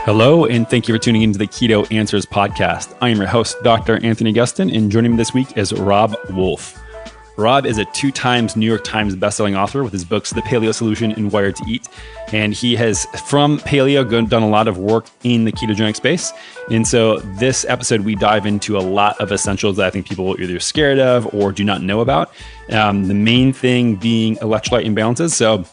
Hello, and thank you for tuning into the Keto Answers podcast. I am your host, Dr. Anthony Gustin, and joining me this week is Robb Wolf. Robb is a 2 times New York Times bestselling author with his books, The Paleo Solution and Wired to Eat. And he has, from paleo, done a lot of work in the ketogenic space. And so this episode, we dive into a lot of essentials that I think people are either scared of or do not know about. The main thing being electrolyte imbalances. So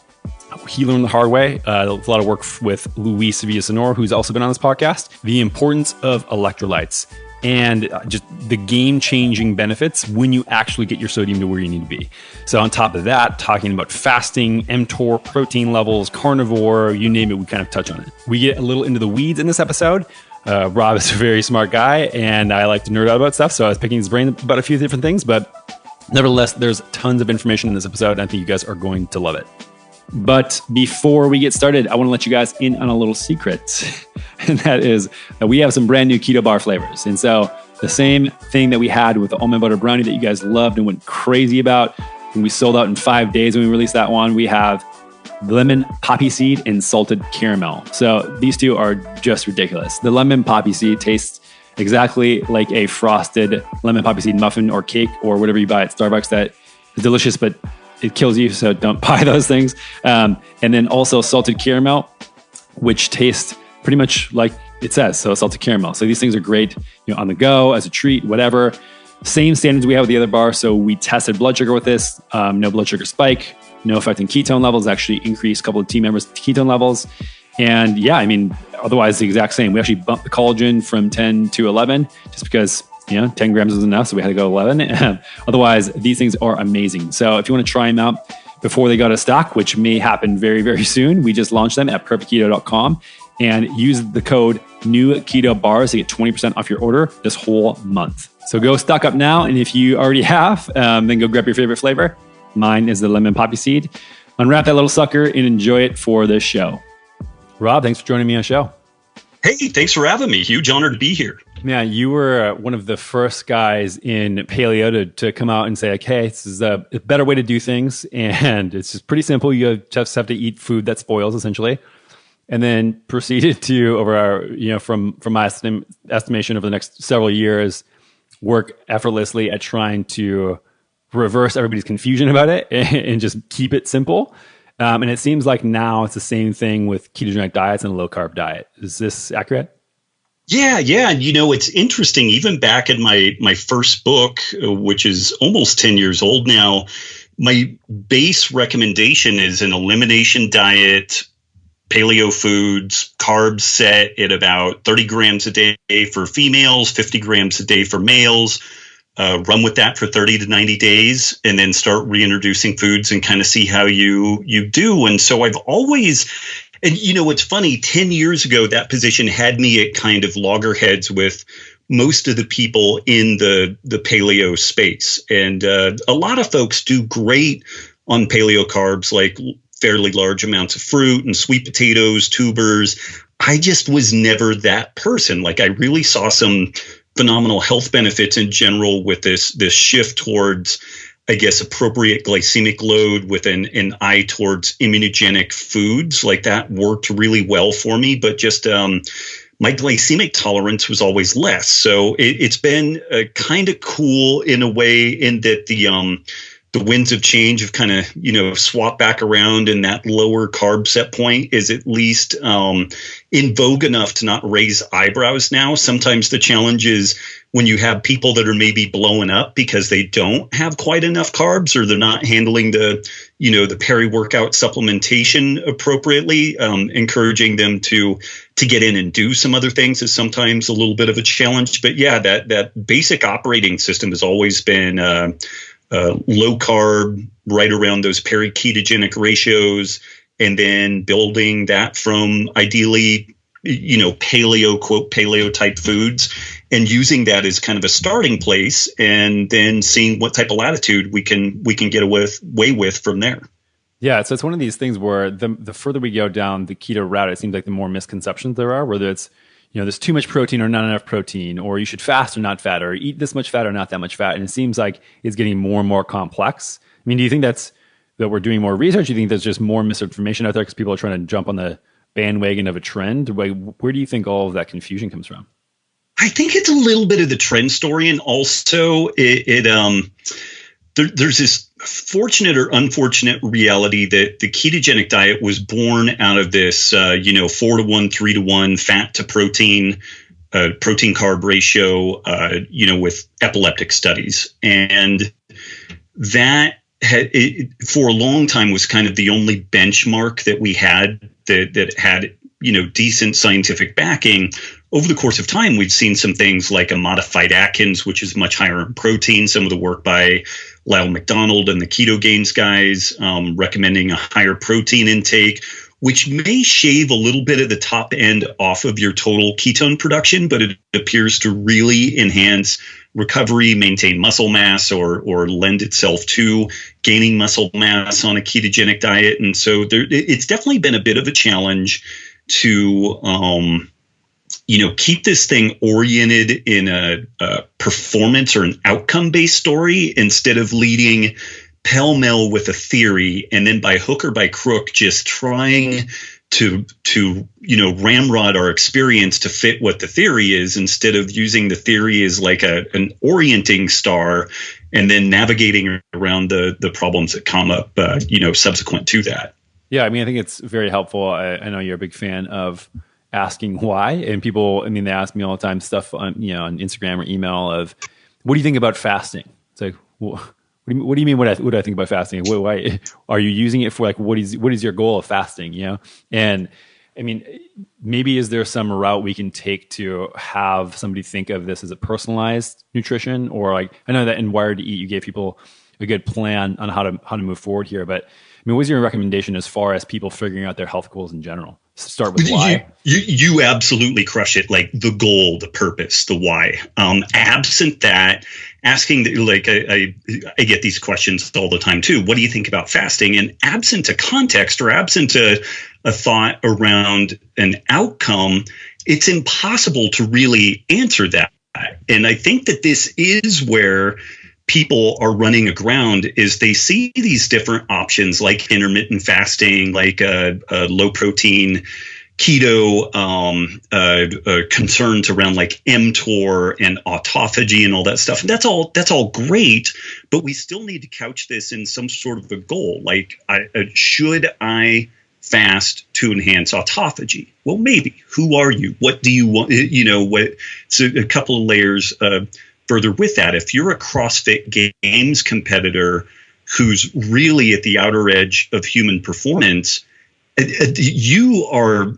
he learned the hard way. A lot of work with Luis Villasenor, who's also been on this podcast. The importance of electrolytes and just the game-changing benefits when you actually get your sodium to where you need to be. So on top of that, talking about fasting, mTOR, protein levels, carnivore, you name it, we kind of touch on it. We get a little into the weeds in this episode. Robb is a very smart guy, and I like to nerd out about stuff, so I was picking his brain about a few different things, but nevertheless, there's tons of information in this episode, and I think you guys are going to love it. But before we get started, I want to let you guys in on a little secret. And that is that we have some brand new keto bar flavors. And so the same thing that we had with the almond butter brownie that you guys loved and went crazy about, and we sold out in 5 days when we released that one, we have lemon poppy seed and salted caramel. So these two are just ridiculous. The lemon poppy seed tastes exactly like a frosted lemon poppy seed muffin or cake or whatever you buy at Starbucks that is delicious, but it kills you, so don't buy those things. And then also salted caramel, which tastes pretty much like it says, so salted caramel. So these things are great, on the go, as a treat, whatever. Same standards we have with the other bar. So we tested blood sugar with this. No blood sugar spike, no effect in ketone levels. Actually increased a couple of team members' ketone levels. And yeah, otherwise the exact same. We actually bumped the collagen from 10 to 11 just because 10 grams is enough, so we had to go 11. Otherwise, these things are amazing. So if you want to try them out before they go to stock, which may happen very, very soon, we just launched them at perfectketo.com and use the code NEWKETOBARS to get 20% off your order this whole month. So go stock up now, and if you already have, then go grab your favorite flavor. Mine is the lemon poppy seed. Unwrap that little sucker and enjoy it for this show. Robb, thanks for joining me on the show. Hey, thanks for having me. Huge honor to be here. Yeah, you were one of the first guys in paleo to come out and say, like, hey, this is a better way to do things. And it's just pretty simple. You just have to eat food that spoils, essentially. And then proceeded to, over our, from my estimation over the next several years, work effortlessly at trying to reverse everybody's confusion about it and just keep it simple. And it seems like now it's the same thing with ketogenic diets and a low-carb diet. Is this accurate? Yeah. And it's interesting, even back in my first book, which is almost 10 years old now, my base recommendation is an elimination diet, paleo foods, carbs set at about 30 grams a day for females, 50 grams a day for males. Run with that for 30 to 90 days and then start reintroducing foods and kind of see how you do. And so I've always, and it's funny, 10 years ago, that position had me at kind of loggerheads with most of the people in the paleo space. And a lot of folks do great on paleo carbs, like fairly large amounts of fruit and sweet potatoes, tubers. I just was never that person. Like I really saw some phenomenal health benefits in general with this shift towards, I guess, appropriate glycemic load with an eye towards immunogenic foods. Like that worked really well for me, but just my glycemic tolerance was always less. So it's been kind of cool in a way in that the winds of change have kind of, swapped back around, and that lower carb set point is at least in vogue enough to not raise eyebrows now. Sometimes the challenge is when you have people that are maybe blowing up because they don't have quite enough carbs or they're not handling the peri-workout supplementation appropriately, encouraging them to get in and do some other things is sometimes a little bit of a challenge. But yeah, that basic operating system has always been low carb, right around those peri-ketogenic ratios, and then building that from ideally, paleo, quote, paleo type foods, and using that as kind of a starting place, and then seeing what type of latitude we can get away with from there. Yeah, so it's one of these things where the further we go down the keto route, it seems like the more misconceptions there are, whether it's there's too much protein or not enough protein, or you should fast or not fat, or eat this much fat or not that much fat. And it seems like it's getting more and more complex. Do you think that we're doing more research? Do you think there's just more misinformation out there because people are trying to jump on the bandwagon of a trend? Where do you think all of that confusion comes from? I think it's a little bit of the trend story, and also there's this fortunate or unfortunate reality that the ketogenic diet was born out of this 4-to-1, 3-to-1 fat to protein carb ratio with epileptic studies, and that for a long time was kind of the only benchmark that we had that had decent scientific backing. Over the course of time, we've seen some things like a modified Atkins, which is much higher in protein. Some of the work by Lyle McDonald and the Keto Gains guys recommending a higher protein intake, which may shave a little bit of the top end off of your total ketone production, but it appears to really enhance recovery, maintain muscle mass, or lend itself to gaining muscle mass on a ketogenic diet. And so it's definitely been a bit of a challenge to keep this thing oriented in a performance or an outcome-based story instead of leading pell-mell with a theory and then by hook or by crook just trying to ramrod our experience to fit what the theory is, instead of using the theory as like an orienting star and then navigating around the problems that come up subsequent to that. Yeah, I mean, I think it's very helpful. I know you're a big fan of asking why, and people, I mean, they ask me all the time stuff on Instagram or email of, what do you think about fasting? It's like, what do you mean? What do I think about fasting? Why are you using it for? Like, what is your goal of fasting? And I mean, maybe is there some route we can take to have somebody think of this as a personalized nutrition, or like, I know that in Wired to Eat you gave people a good plan on how to move forward here, but I mean, what's your recommendation as far as people figuring out their health goals in general? Start with why. You absolutely crush it. Like the goal, the purpose, the why. Absent that, asking I get these questions all the time too. What do you think about fasting? And absent a context or absent a thought around an outcome, it's impossible to really answer that. And I think that this is where people are running aground, is they see these different options like intermittent fasting, like low protein keto, concerns around like mTOR and autophagy and all that stuff. And that's all great, but we still need to couch this in some sort of a goal. Like, should I fast to enhance autophagy? Well, maybe. Who are you? What do you want? So a couple of layers further with that, if you're a CrossFit Games competitor who's really at the outer edge of human performance, you are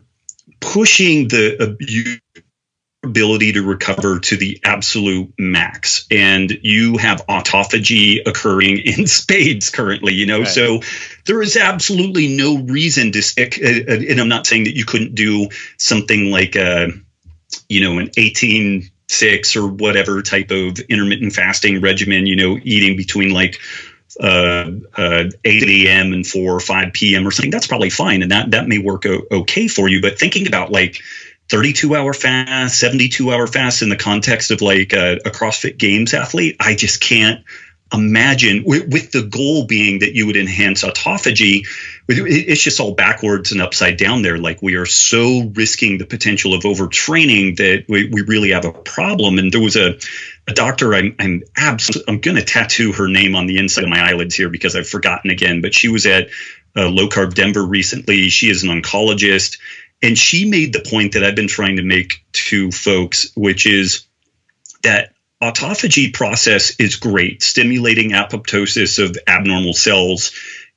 pushing your ability to recover to the absolute max, and you have autophagy occurring in spades currently. Right. So there is absolutely no reason to stick. And I'm not saying that you couldn't do something like an 18-6 or whatever type of intermittent fasting regimen, eating between like 8 a.m. and 4 or 5 p.m. or something. That's probably fine. And that may work okay for you. But thinking about like 32-hour fast, 72-hour fast in the context of like a CrossFit Games athlete, I just can't imagine, with the goal being that you would enhance autophagy. It's just all backwards and upside down there. Like, we are so risking the potential of overtraining that we really have a problem. And there was a doctor, I'm going to tattoo her name on the inside of my eyelids here because I've forgotten again, but she was at Low-Carb Denver recently. She is an oncologist, and she made the point that I've been trying to make to folks, which is that autophagy process is great. Stimulating apoptosis of abnormal cells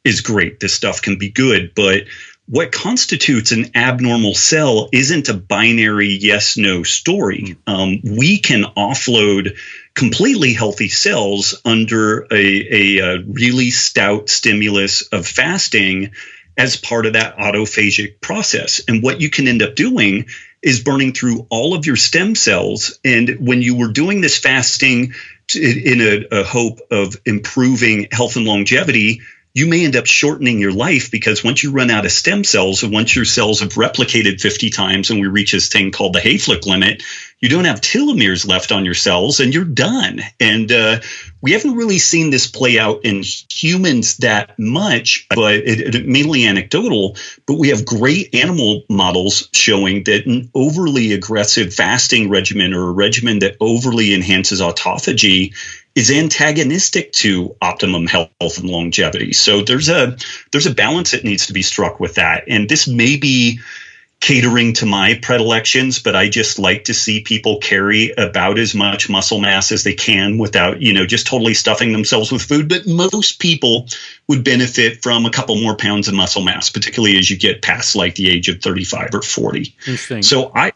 is great. This stuff can be good, but what constitutes an abnormal cell isn't a binary yes-no story. We can offload completely healthy cells under a really stout stimulus of fasting as part of that autophagic process. And what you can end up doing is burning through all of your stem cells. And when you were doing this fasting in a hope of improving health and longevity, you may end up shortening your life, because once you run out of stem cells and once your cells have replicated 50 times and we reach this thing called the Hayflick limit, you don't have telomeres left on your cells and you're done. And we haven't really seen this play out in humans that much, but it mainly anecdotal. But we have great animal models showing that an overly aggressive fasting regimen, or a regimen that overly enhances autophagy, is antagonistic to optimum health and longevity. So there's a balance that needs to be struck with that. And this may be catering to my predilections, but I just like to see people carry about as much muscle mass as they can without, just totally stuffing themselves with food. But most people would benefit from a couple more pounds of muscle mass, particularly as you get past like the age of 35 or 40. Interesting. So I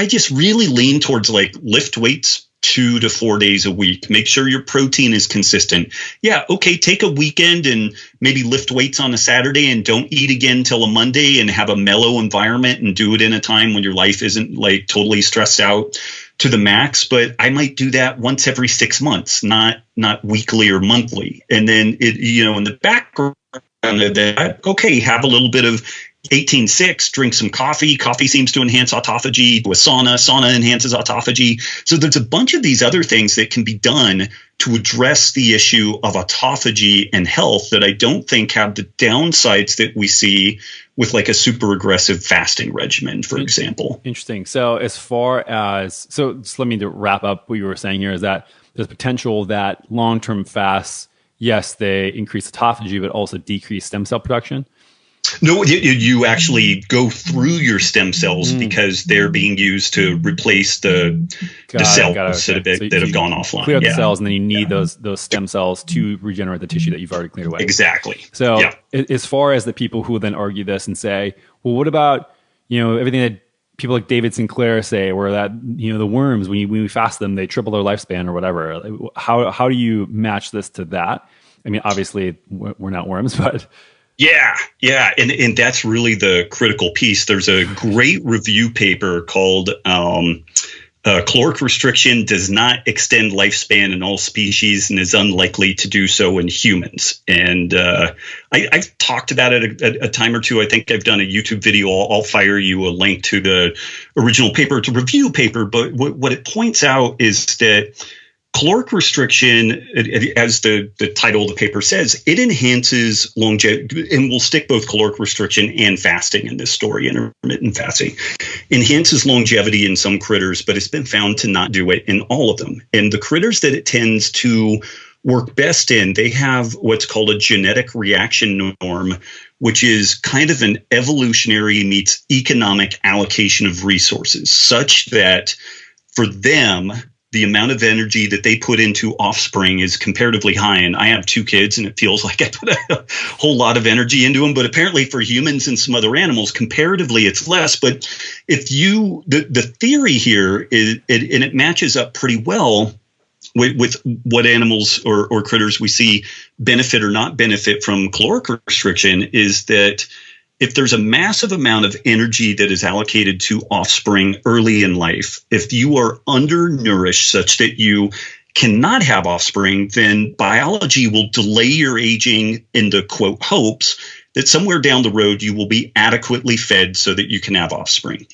just really lean towards like lift weights 2 to 4 days a week. Make sure your protein is consistent. Yeah, okay, take a weekend and maybe lift weights on a Saturday and don't eat again till a Monday, and have a mellow environment and do it in a time when your life isn't like totally stressed out to the max. But I might do that once every 6 months, not weekly or monthly. And then in the background of that, okay, have a little bit of 18-6, drink some coffee. Coffee seems to enhance autophagy. With sauna enhances autophagy. So there's a bunch of these other things that can be done to address the issue of autophagy and health that I don't think have the downsides that we see with like a super aggressive fasting regimen, for example. Interesting. So just let me wrap up what you were saying here, is that there's potential that long-term fasts, yes, they increase autophagy, but also decrease stem cell production. No, you actually go through your stem cells because they're being used to replace the cells that have gone offline. Clear out the cells, and then you need those stem cells to regenerate the tissue that you've already cleared away. Exactly. So as far as the people who then argue this and say, well, what about everything that people like David Sinclair say, where that the worms, when we fast them, they triple their lifespan or whatever. How do you match this to that? I mean, obviously we're not worms, but Yeah. And that's really the critical piece. There's a great review paper called Caloric Restriction Does Not Extend Lifespan in All Species and is Unlikely to Do So in Humans. And I've talked about it a time or two. I think I've done a YouTube video. I'll fire you a link to the original paper. It's a review paper, but what it points out is that caloric restriction, as the title of the paper says, it enhances longevity, and we'll stick both caloric restriction and fasting in this story, intermittent fasting, enhances longevity in some critters, but it's been found to not do it in all of them. And the critters that it tends to work best in, they have what's called a genetic reaction norm, which is kind of an evolutionary meets economic allocation of resources, such that for them, the amount of energy that they put into offspring is comparatively high. And I have 2 kids, and it feels like I put a whole lot of energy into them. But apparently for humans and some other animals, comparatively, it's less. But if the theory here is, and it matches up pretty well with what animals or critters we see benefit or not benefit from caloric restriction, is that if there's a massive amount of energy that is allocated to offspring early in life, if you are undernourished such that you cannot have offspring, then biology will delay your aging in the quote hopes that somewhere down the road you will be adequately fed so that you can have offspring.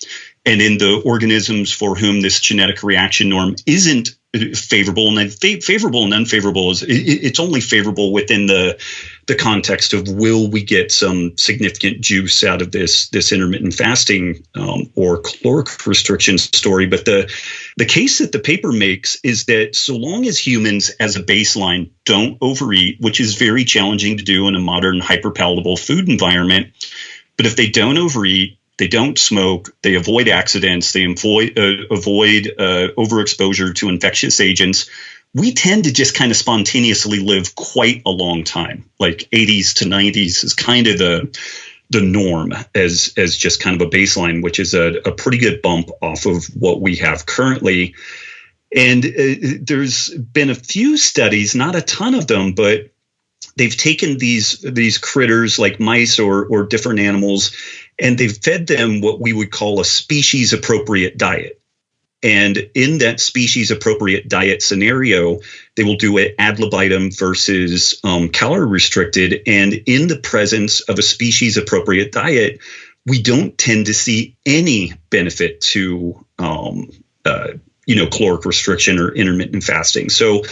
And in the organisms for whom this genetic reaction norm isn't favorable, and favorable and unfavorable is it's only favorable within the context of will we get some significant juice out of this intermittent fasting or caloric restriction story. But the case that the paper makes is that so long as humans as a baseline don't overeat, which is very challenging to do in a modern hyperpalatable food environment, but if they don't overeat, they don't smoke, they avoid accidents, they avoid overexposure to infectious agents, we tend to just kind of spontaneously live quite a long time. Like 80s to 90s is kind of the norm as just kind of a baseline, which is a pretty good bump off of what we have currently. And there's been a few studies, not a ton of them, but they've taken these critters like mice or different animals, and they've fed them what we would call a species appropriate diet. And in that species appropriate diet scenario, they will do it ad libitum versus calorie restricted. And in the presence of a species appropriate diet, we don't tend to see any benefit to caloric restriction or intermittent fasting. So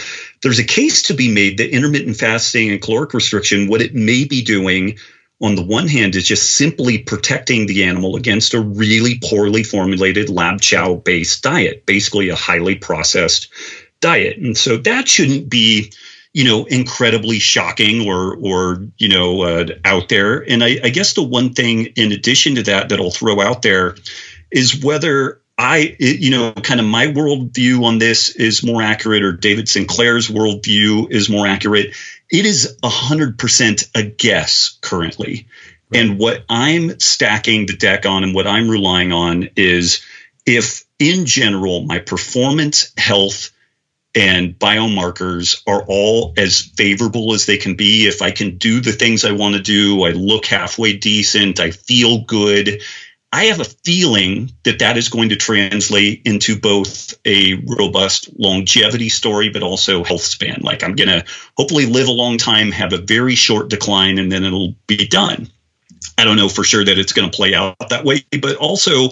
there's a case to be made that intermittent fasting and caloric restriction, what it may be doing on the one hand is just simply protecting the animal against a really poorly formulated lab chow based diet, basically a highly processed diet. And so that shouldn't be, incredibly shocking or out there. And I guess the one thing in addition to that I'll throw out there is whether kind of my worldview on this is more accurate or David Sinclair's worldview is more accurate. It is 100% a guess currently. Right. And what I'm stacking the deck on and what I'm relying on is if in general, my performance, health, and biomarkers are all as favorable as they can be, if I can do the things I want to do, I look halfway decent, I feel good, I have a feeling that is going to translate into both a robust longevity story, but also health span. Like I'm going to hopefully live a long time, have a very short decline, and then it'll be done. I don't know for sure that it's going to play out that way, but also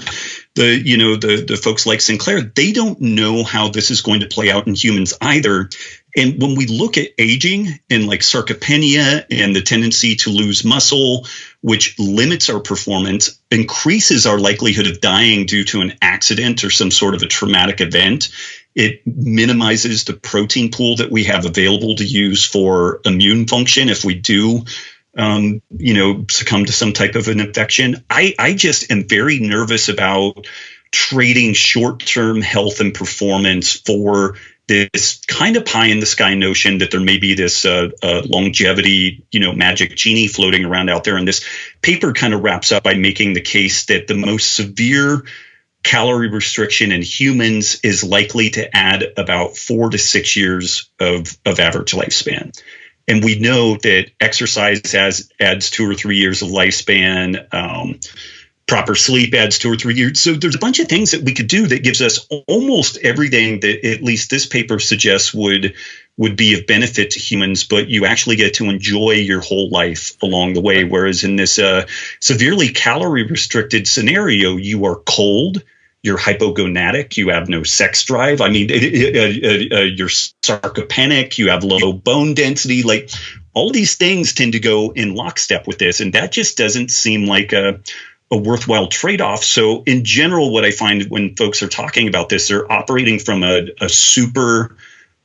the folks like Sinclair, they don't know how this is going to play out in humans either. And when we look at aging and like sarcopenia and the tendency to lose muscle, which limits our performance, increases our likelihood of dying due to an accident or some sort of a traumatic event, it minimizes the protein pool that we have available to use for immune function if we do succumb to some type of an infection. I just am very nervous about trading short-term health and performance for this kind of pie in the sky notion that there may be this longevity, magic genie floating around out there. And this paper kind of wraps up by making the case that the most severe calorie restriction in humans is likely to add about 4 to 6 years of average lifespan. And we know that exercise adds 2 or 3 years of lifespan. Proper sleep adds 2 or 3 years. So there's a bunch of things that we could do that gives us almost everything that at least this paper suggests would be of benefit to humans, but you actually get to enjoy your whole life along the way. Whereas in this severely calorie restricted scenario, you are cold, you're hypogonadic, you have no sex drive. I mean, you're sarcopenic, you have low bone density. Like all these things tend to go in lockstep with this. And that just doesn't seem like a worthwhile trade-off. So in general, what I find when folks are talking about this, they're operating from a super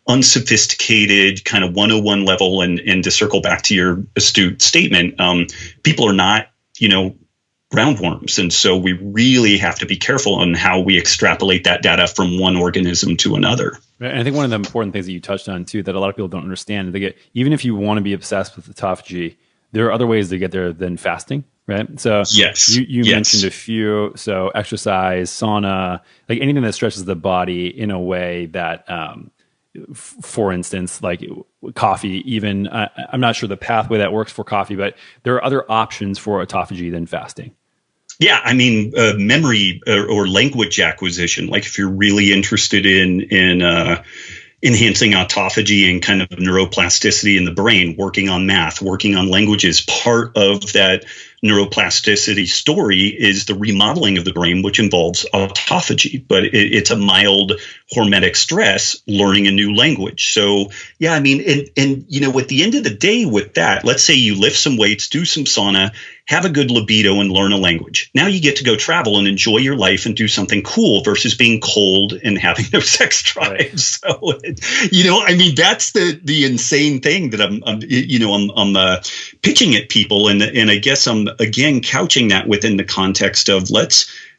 unsophisticated kind of 101 level. And to circle back to your astute statement, people are not, roundworms. And so we really have to be careful on how we extrapolate that data from one organism to another. And I think one of the important things that you touched on too, that a lot of people don't understand, even if you want to be obsessed with autophagy, there are other ways to get there than fasting, right? So yes, you mentioned a few. So exercise, sauna, like anything that stretches the body in a way that, for instance, like coffee, even, I'm not sure the pathway that works for coffee, but there are other options for autophagy than fasting. Yeah, I mean, memory or language acquisition. Like if you're really interested in enhancing autophagy and kind of neuroplasticity in the brain, working on math, working on languages, part of that neuroplasticity story is the remodeling of the brain, which involves autophagy. But it's a mild hormetic stress, learning a new language. So, yeah, I mean, and at the end of the day with that, let's say you lift some weights, do some sauna, have a good libido and learn a language. Now you get to go travel and enjoy your life and do something cool versus being cold and having no sex drive. Right. So, I mean, that's the insane thing that I'm pitching at people. And I guess I'm, again, couching that within the context of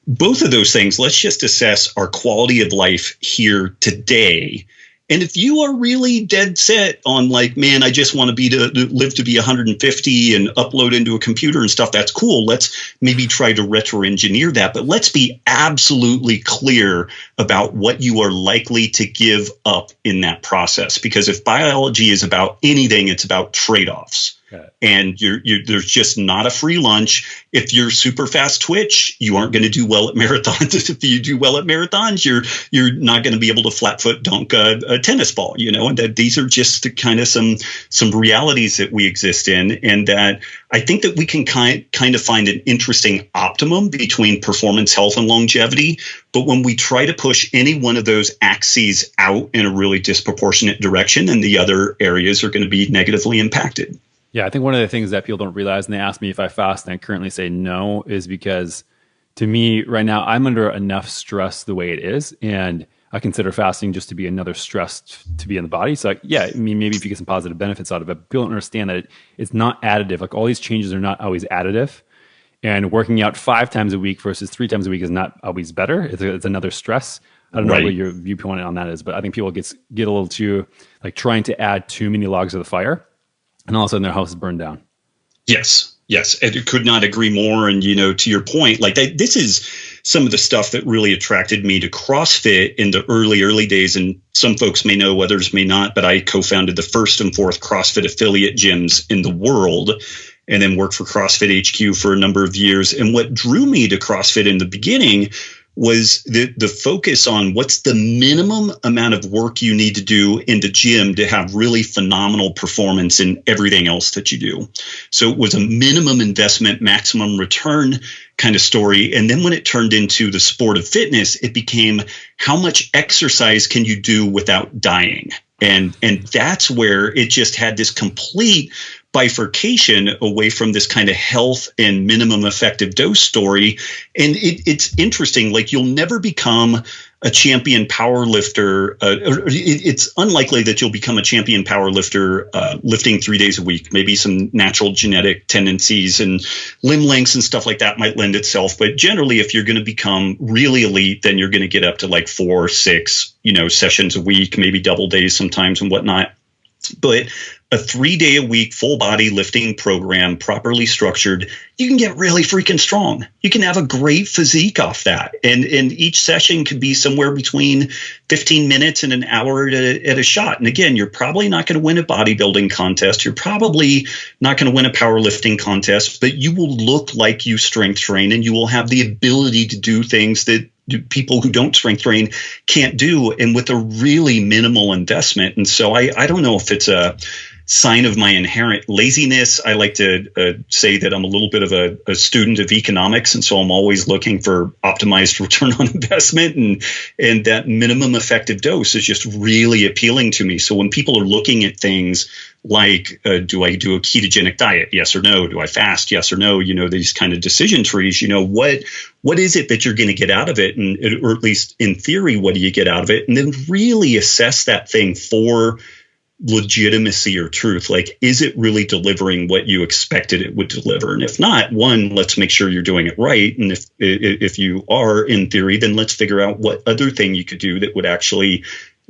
both of those things, let's just assess our quality of life here today. And if you are really dead set on like, man, I just want to live to be 150 and upload into a computer and stuff, that's cool. Let's maybe try to retro-engineer that. But let's be absolutely clear about what you are likely to give up in that process. Because if biology is about anything, it's about trade-offs. And there's just not a free lunch. If you're super fast twitch, you aren't going to do well at marathons. If you do well at marathons, you're not going to be able to flat foot dunk a tennis ball, and that these are just kind of some realities that we exist in. And that I think that we can kind of find an interesting optimum between performance, health, and longevity. But when we try to push any one of those axes out in a really disproportionate direction, then the other areas are going to be negatively impacted. Yeah, I think one of the things that people don't realize, and they ask me if I fast, and I currently say no, is because to me right now, I'm under enough stress the way it is. And I consider fasting just to be another stress to be in the body. So yeah, I mean, maybe if you get some positive benefits out of it, people don't understand that it's not additive. Like all these changes are not always additive. And working out 5 times a week versus 3 times a week is not always better. It's another stress. I don't know what your viewpoint on that is, but I think people get a little too, like trying to add too many logs to the fire. And all of a sudden their house is burned down. Yes. I could not agree more. And, to your point, like this is some of the stuff that really attracted me to CrossFit in the early days. And some folks may know, others may not, but I co-founded the first and fourth CrossFit affiliate gyms in the world and then worked for CrossFit HQ for a number of years. And what drew me to CrossFit in the beginning was the focus on what's the minimum amount of work you need to do in the gym to have really phenomenal performance in everything else that you do. So it was a minimum investment, maximum return kind of story. And then when it turned into the sport of fitness, it became how much exercise can you do without dying? And that's where it just had this complete bifurcation away from this kind of health and minimum effective dose story. And it's interesting, like you'll never become a champion power lifter. It's unlikely that you'll become a champion power lifter lifting 3 days a week. Maybe some natural genetic tendencies and limb lengths and stuff like that might lend itself. But generally, if you're going to become really elite, then you're going to get up to like 4 or 6, sessions a week, maybe double days sometimes and whatnot. But a 3-day-a-week full body lifting program, properly structured, you can get really freaking strong. You can have a great physique off that. And each session could be somewhere between 15 minutes and an hour at a shot. And again, you're probably not going to win a bodybuilding contest. You're probably not going to win a powerlifting contest, but you will look like you strength train and you will have the ability to do things that people who don't strength train can't do, and with a really minimal investment. And so I don't know if it's a sign of my inherent laziness. I like to say that I'm a little bit of a student of economics, and so I'm always looking for optimized return on investment, and that minimum effective dose is just really appealing to me. So when people are looking at things like, do I do a ketogenic diet? Yes or no? Do I fast? Yes or no? These kind of decision trees, what is it that you're going to get out of it? Or at least in theory, what do you get out of it? And then really assess that thing for legitimacy or truth. Like, is it really delivering what you expected it would deliver? And if not, one, let's make sure you're doing it right. And if you are, in theory, then let's figure out what other thing you could do that would actually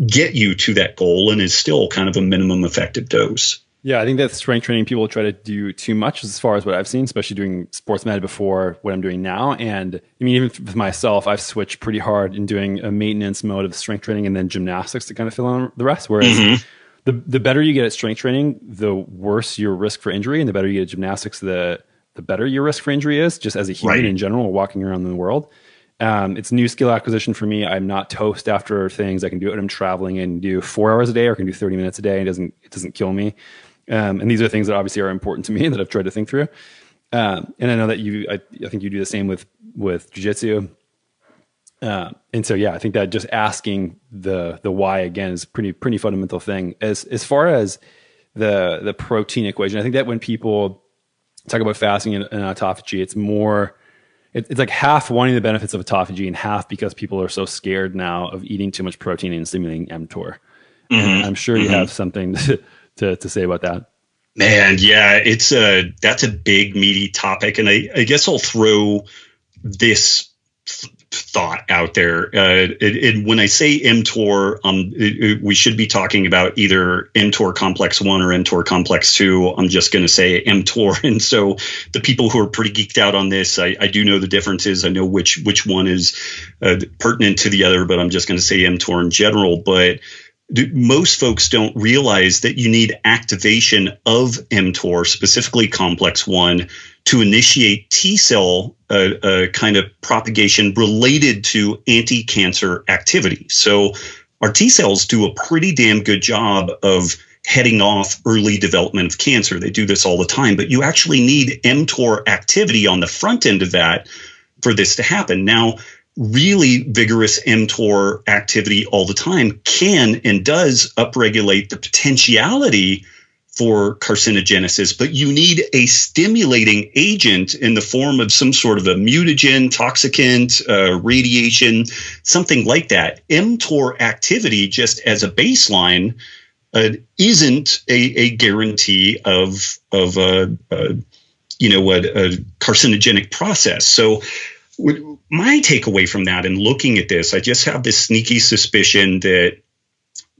get you to that goal and is still kind of a minimum effective dose. Yeah, I think that strength training people try to do too much as far as what I've seen, especially doing sports med before what I'm doing now. And I mean, even with myself, I've switched pretty hard in doing a maintenance mode of strength training and then gymnastics to kind of fill in the rest. Whereas the better you get at strength training, the worse your risk for injury, and the better you get at gymnastics, the better your risk for injury is, just as a human in general, walking around in the world. It's new skill acquisition for me. I'm not toast after things. I can do it when I'm traveling and do 4 hours a day, or I can do 30 minutes a day. It doesn't kill me. And these are things that obviously are important to me that I've tried to think through. And I know that I think you do the same with jiu-jitsu. And so, yeah, I think that just asking the why again is pretty fundamental thing. As far as the protein equation, I think that when people talk about fasting and autophagy, it's more, it's like half wanting the benefits of autophagy and half because people are so scared now of eating too much protein and stimulating mTOR. And I'm sure you have something to say about that. Man, yeah, that's a big meaty topic. And I guess I'll throw this thought out there. When I say mTOR, we should be talking about either mTOR complex 1 or mTOR complex 2. I'm just going to say mTOR. And so the people who are pretty geeked out on this, I do know the differences. I know which one is pertinent to the other, but I'm just going to say mTOR in general. But most folks don't realize that you need activation of mTOR, specifically complex 1, to initiate T cell kind of propagation related to anti-cancer activity. So our T cells do a pretty damn good job of heading off early development of cancer. They do this all the time, but you actually need mTOR activity on the front end of that for this to happen. Now, really vigorous mTOR activity all the time can and does upregulate the potentiality for carcinogenesis, but you need a stimulating agent in the form of some sort of a mutagen, toxicant, radiation, something like that. mTOR activity, just as a baseline, isn't a guarantee of a carcinogenic process. So my takeaway from that and looking at this, I just have this sneaky suspicion that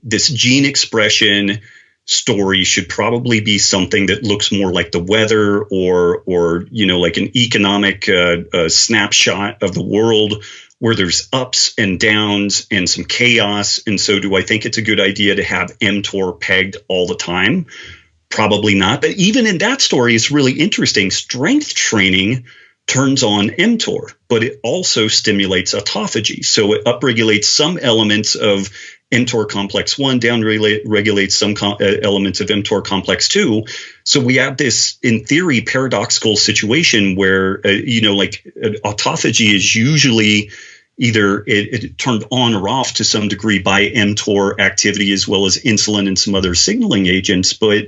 this gene expression story should probably be something that looks more like the weather or like an economic snapshot of the world where there's ups and downs and some chaos. And so do I think it's a good idea to have mTOR pegged all the time? Probably not. But even in that story, it's really interesting. Strength training turns on mTOR, but it also stimulates autophagy. So it upregulates some elements of mTOR complex 1, downregulates some elements of mTOR complex 2. So we have this, in theory, paradoxical situation where, autophagy is usually either it turned on or off to some degree by mTOR activity as well as insulin and some other signaling agents. But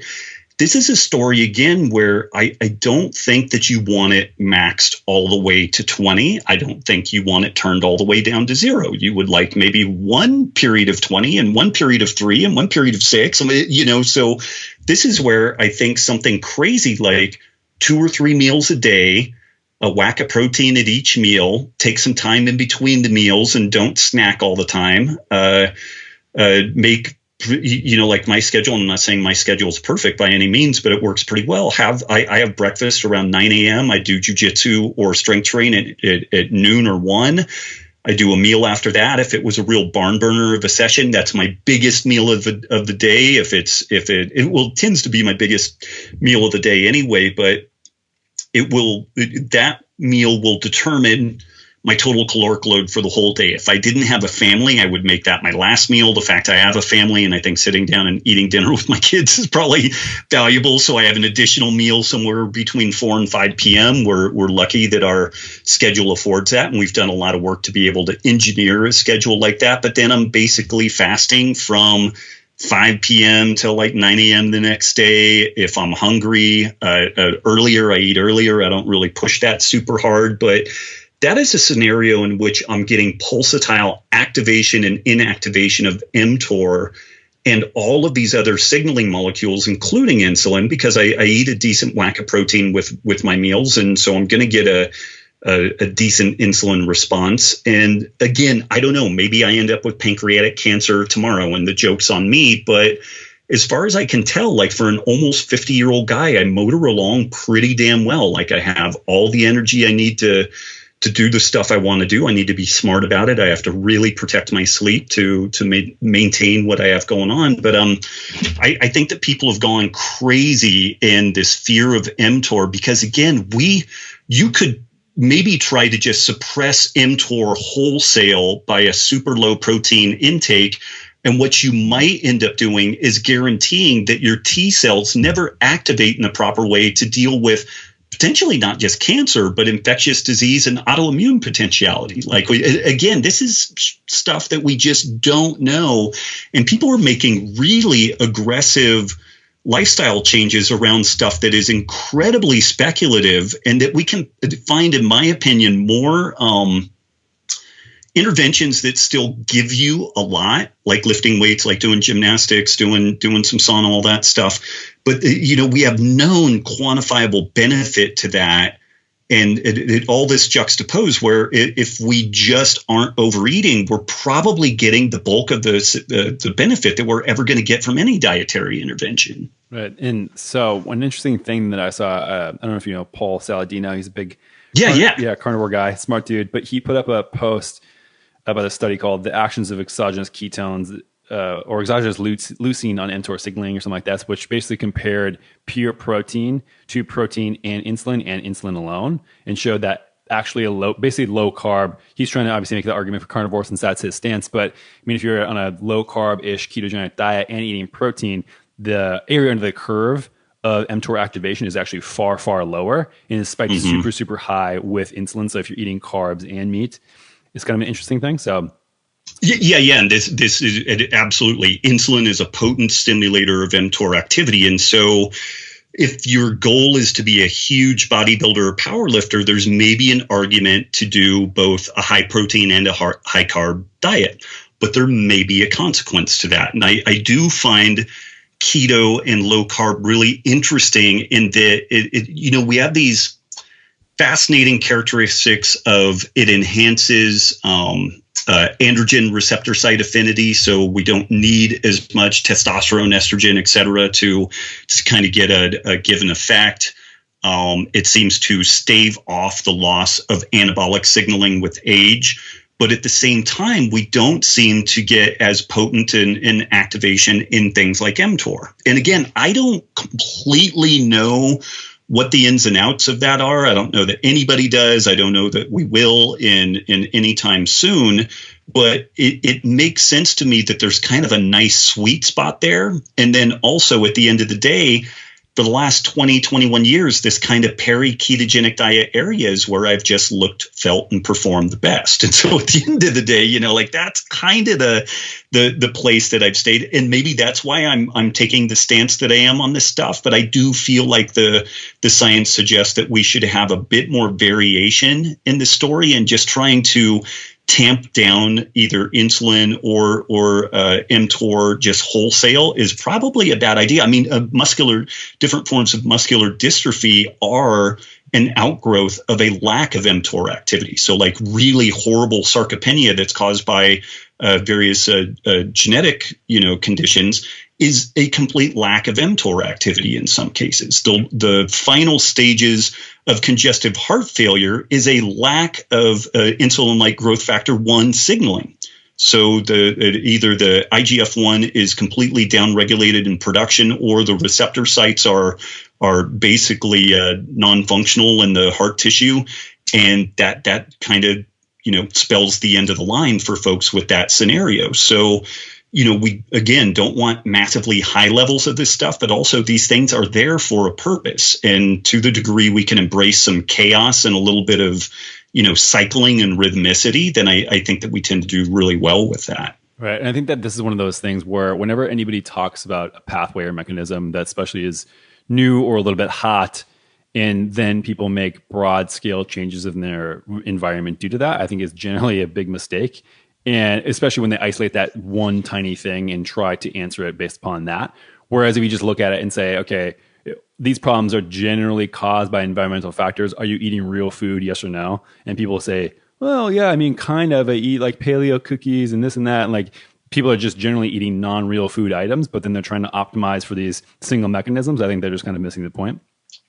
this is a story, again, where I don't think that you want it maxed all the way to 20. I don't think you want it turned all the way down to 0. You would like maybe one period of 20 and one period of 3 and one period of 6. So this is where I think something crazy like 2 or 3 meals a day, a whack of protein at each meal, take some time in between the meals and don't snack all the time, make like my schedule. I'm not saying my schedule is perfect by any means, but it works pretty well. I have breakfast around 9 a.m. I do jujitsu or strength train at noon or 1. I do a meal after that. If it was a real barn burner of a session, that's my biggest meal of the day. It tends to be my biggest meal of the day anyway, but that meal will determine my total caloric load for the whole day. If I didn't have a family, I would make that my last meal. The fact I have a family, and I think sitting down and eating dinner with my kids is probably valuable. So I have an additional meal somewhere between 4 and 5 p.m. We're lucky that our schedule affords that. And we've done a lot of work to be able to engineer a schedule like that. But then I'm basically fasting from 5 p.m. till like 9 a.m. the next day. If I'm hungry earlier, I eat earlier. I don't really push that super hard, but that is a scenario in which I'm getting pulsatile activation and inactivation of mTOR and all of these other signaling molecules, including insulin, because I eat a decent whack of protein with my meals. And so I'm going to get a decent insulin response. And again, I don't know, maybe I end up with pancreatic cancer tomorrow and the joke's on me. But as far as I can tell, like for an almost 50-year-old guy, I motor along pretty damn well. Like I have all the energy I need to do the stuff I want to do. I need to be smart about it. I have to really protect my sleep to maintain what I have going on. But I think that people have gone crazy in this fear of mTOR because, again, you could maybe try to just suppress mTOR wholesale by a super low protein intake. And what you might end up doing is guaranteeing that your T cells never activate in the proper way to deal with potentially not just cancer, but infectious disease and autoimmune potentiality. Like, again, this is stuff that we just don't know. And people are making really aggressive lifestyle changes around stuff that is incredibly speculative and that we can find, in my opinion, more interventions that still give you a lot, like lifting weights, like doing gymnastics, doing some sauna, all that stuff. But, we have known quantifiable benefit to that. And all this juxtaposed where if we just aren't overeating, we're probably getting the bulk of the benefit that we're ever going to get from any dietary intervention. Right. And so one interesting thing that I saw, I don't know if you know Paul Saladino, he's a big carnivore guy, smart dude, but he put up a post about a study called The Actions of Exogenous Ketones or exogenous leucine on mTOR signaling or something like that, which basically compared pure protein to protein and insulin alone, and showed that actually basically low carb. He's trying to obviously make the argument for carnivore since that's his stance. But I mean, if you're on a low carb-ish ketogenic diet and eating protein, the area under the curve of mTOR activation is actually far, far lower, and it's spiked super, super high with insulin. So if you're eating carbs and meat, it's kind of an interesting thing. So yeah, and this is absolutely, insulin is a potent stimulator of mTOR activity, and so if your goal is to be a huge bodybuilder or powerlifter, there's maybe an argument to do both a high protein and a high carb diet, but there may be a consequence to that. And I do find keto and low carb really interesting in that we have these fascinating characteristics of it enhances androgen receptor site affinity, so we don't need as much testosterone, estrogen, et cetera, to kind of get a given effect. It seems to stave off the loss of anabolic signaling with age, but at the same time, we don't seem to get as potent in activation in things like mTOR. And again, I don't completely know what the ins and outs of that are. I don't know that anybody does. I don't know that we will in any time soon, but it makes sense to me that there's kind of a nice sweet spot there. And then also at the end of the day, for the last 20, 21 years, this kind of peri-ketogenic diet area is where I've just looked, felt, and performed the best. And so at the end of the day, that's kind of the place that I've stayed. And maybe that's why I'm taking the stance that I am on this stuff. But I do feel like the science suggests that we should have a bit more variation in the story, and just trying to tamp down either insulin or mTOR just wholesale is probably a bad idea. I mean, different forms of muscular dystrophy are an outgrowth of a lack of mTOR activity. So like really horrible sarcopenia that's caused by various genetic, conditions is a complete lack of mTOR activity in some cases. The final stages of congestive heart failure is a lack of insulin-like growth factor 1 signaling. So either the IGF-1 is completely downregulated in production, or the receptor sites are basically non-functional in the heart tissue, and that kind of spells the end of the line for folks with that scenario. So we, again, don't want massively high levels of this stuff, but also these things are there for a purpose. And to the degree we can embrace some chaos and a little bit of, cycling and rhythmicity, then I think that we tend to do really well with that. Right. And I think that this is one of those things where whenever anybody talks about a pathway or mechanism that especially is new or a little bit hot, and then people make broad scale changes in their environment due to that, I think is generally a big mistake. And especially when they isolate that one tiny thing and try to answer it based upon that. Whereas if you just look at it and say, okay, these problems are generally caused by environmental factors. Are you eating real food? Yes or no? And people say, well, yeah, I mean, kind of. I eat like paleo cookies and this and that. And like people are just generally eating non-real food items, but then they're trying to optimize for these single mechanisms. I think they're just kind of missing the point.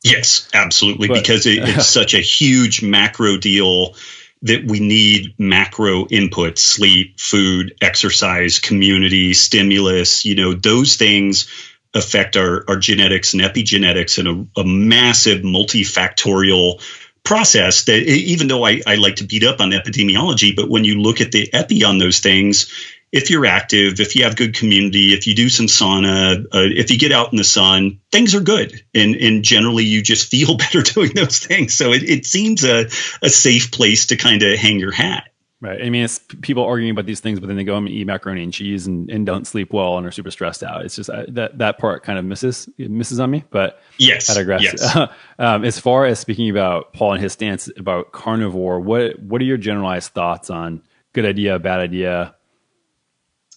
Yes, absolutely. Because it's such a huge macro deal that we need macro input: sleep, food, exercise, community, stimulus. Those things affect our genetics and epigenetics in a massive multifactorial process that, even though I like to beat up on epidemiology, but when you look at the epi on those things, if you're active, if you have good community, if you do some sauna, if you get out in the sun, things are good. And generally you just feel better doing those things. So it seems a safe place to kind of hang your hat. Right. I mean, it's people arguing about these things, but then they go and eat macaroni and cheese and don't sleep well and are super stressed out. It's just that part kind of misses on me. But yes, I digress. Yes. As far as speaking about Paul and his stance about carnivore, what are your generalized thoughts on good idea, bad idea?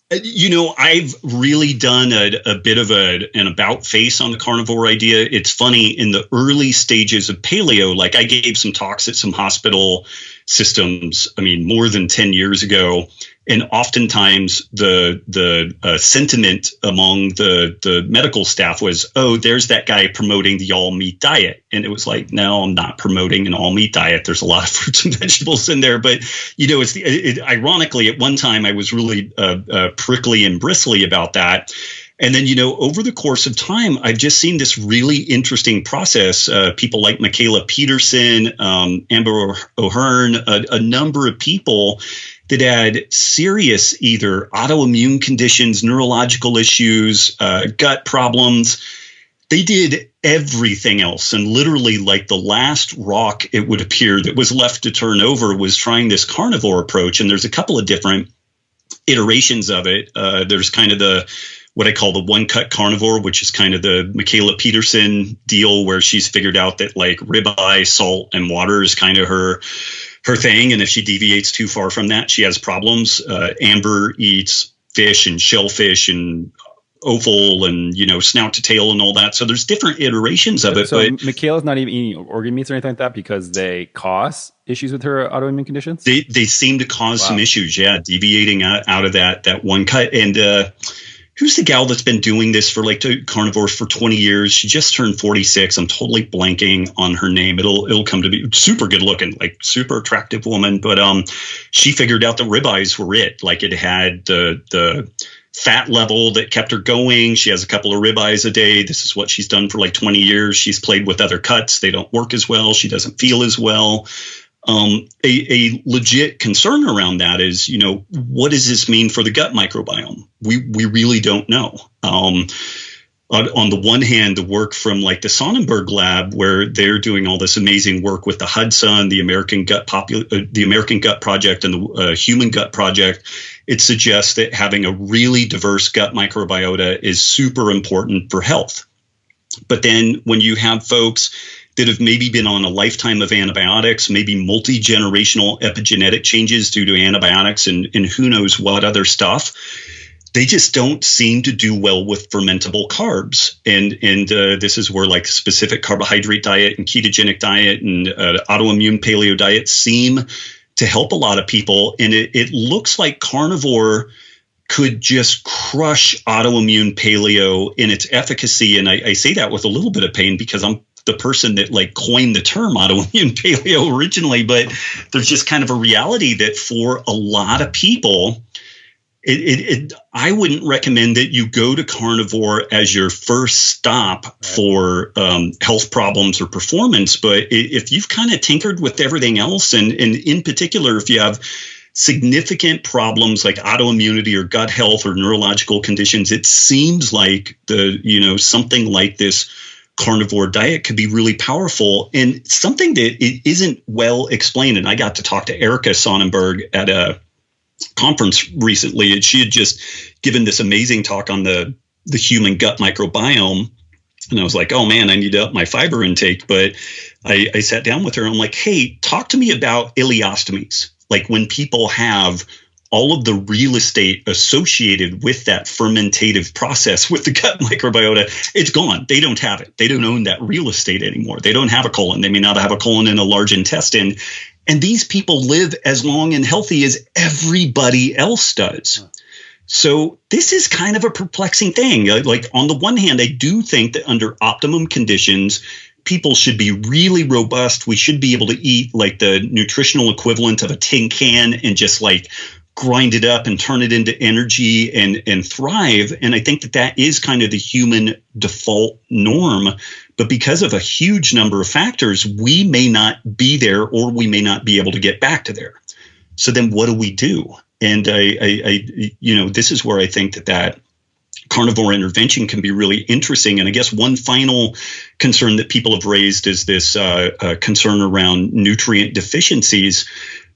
I've really done a bit of an about face on the carnivore idea. It's funny, in the early stages of paleo, like I gave some talks at some hospital systems, more than 10 years ago. And oftentimes the sentiment among the medical staff was, oh, there's that guy promoting the all meat diet. And it was like, no, I'm not promoting an all meat diet. There's a lot of fruits and vegetables in there. But, ironically, at one time I was really prickly and bristly about that. And then, over the course of time, I've just seen this really interesting process. People like Michaela Peterson, Amber O'Hearn, a number of people that had serious either autoimmune conditions, neurological issues, gut problems. They did everything else. And literally, like the last rock, it would appear, that was left to turn over was trying this carnivore approach. And there's a couple of different iterations of it. There's kind of what I call the one-cut carnivore, which is kind of the Michaela Peterson deal, where she's figured out that like ribeye, salt, and water is kind of her thing. And if she deviates too far from that, she has problems. Amber eats fish and shellfish and offal and, snout to tail and all that. So there's different iterations of it. So Michaela's not even eating organ meats or anything like that because they cause issues with her autoimmune conditions? They seem to cause some issues, deviating out of that one cut. And who's the gal that's been doing this for carnivores for 20 years? She just turned 46. I'm totally blanking on her name. It'll come to be super good looking, like super attractive woman. But she figured out that ribeyes were it. Like it had the fat level that kept her going. She has a couple of ribeyes a day. This is what she's done for like 20 years. She's played with other cuts. They don't work as well. She doesn't feel as well. A legit concern around that is, what does this mean for the gut microbiome? We really don't know. On the one hand, the work from like the Sonnenberg lab, where they're doing all this amazing work with the Hudson, the American Gut Project, and the Human Gut Project, it suggests that having a really diverse gut microbiota is super important for health. But then when you have folks that have maybe been on a lifetime of antibiotics, maybe multi-generational epigenetic changes due to antibiotics and who knows what other stuff, they just don't seem to do well with fermentable carbs. And this is where like specific carbohydrate diet and ketogenic diet and autoimmune paleo diet seem to help a lot of people. And it looks like carnivore could just crush autoimmune paleo in its efficacy. And I say that with a little bit of pain because I'm the person that like coined the term autoimmune paleo originally, but there's just kind of a reality that for a lot of people, I wouldn't recommend that you go to carnivore as your first stop for health problems or performance. But if you've kind of tinkered with everything else, and in particular, if you have significant problems like autoimmunity or gut health or neurological conditions, it seems like something like this carnivore diet could be really powerful, and something that it isn't well explained. And I got to talk to Erica Sonnenberg at a conference recently, and she had just given this amazing talk on the human gut microbiome. And I was like, oh man, I need to up my fiber intake. But I sat down with her and I'm like, hey, talk to me about ileostomies. Like when people have all of the real estate associated with that fermentative process with the gut microbiota, it's gone. They don't have it. They don't own that real estate anymore. They don't have a colon. They may not have a colon in a large intestine. And these people live as long and healthy as everybody else does. So this is kind of a perplexing thing. Like on the one hand, I do think that under optimum conditions, people should be really robust. We should be able to eat like the nutritional equivalent of a tin can and just like grind it up and turn it into energy and thrive. And I think that is kind of the human default norm. But because of a huge number of factors, we may not be there, or we may not be able to get back to there. So then what do we do? And this is where I think that carnivore intervention can be really interesting. And I guess one final concern that people have raised is this concern around nutrient deficiencies.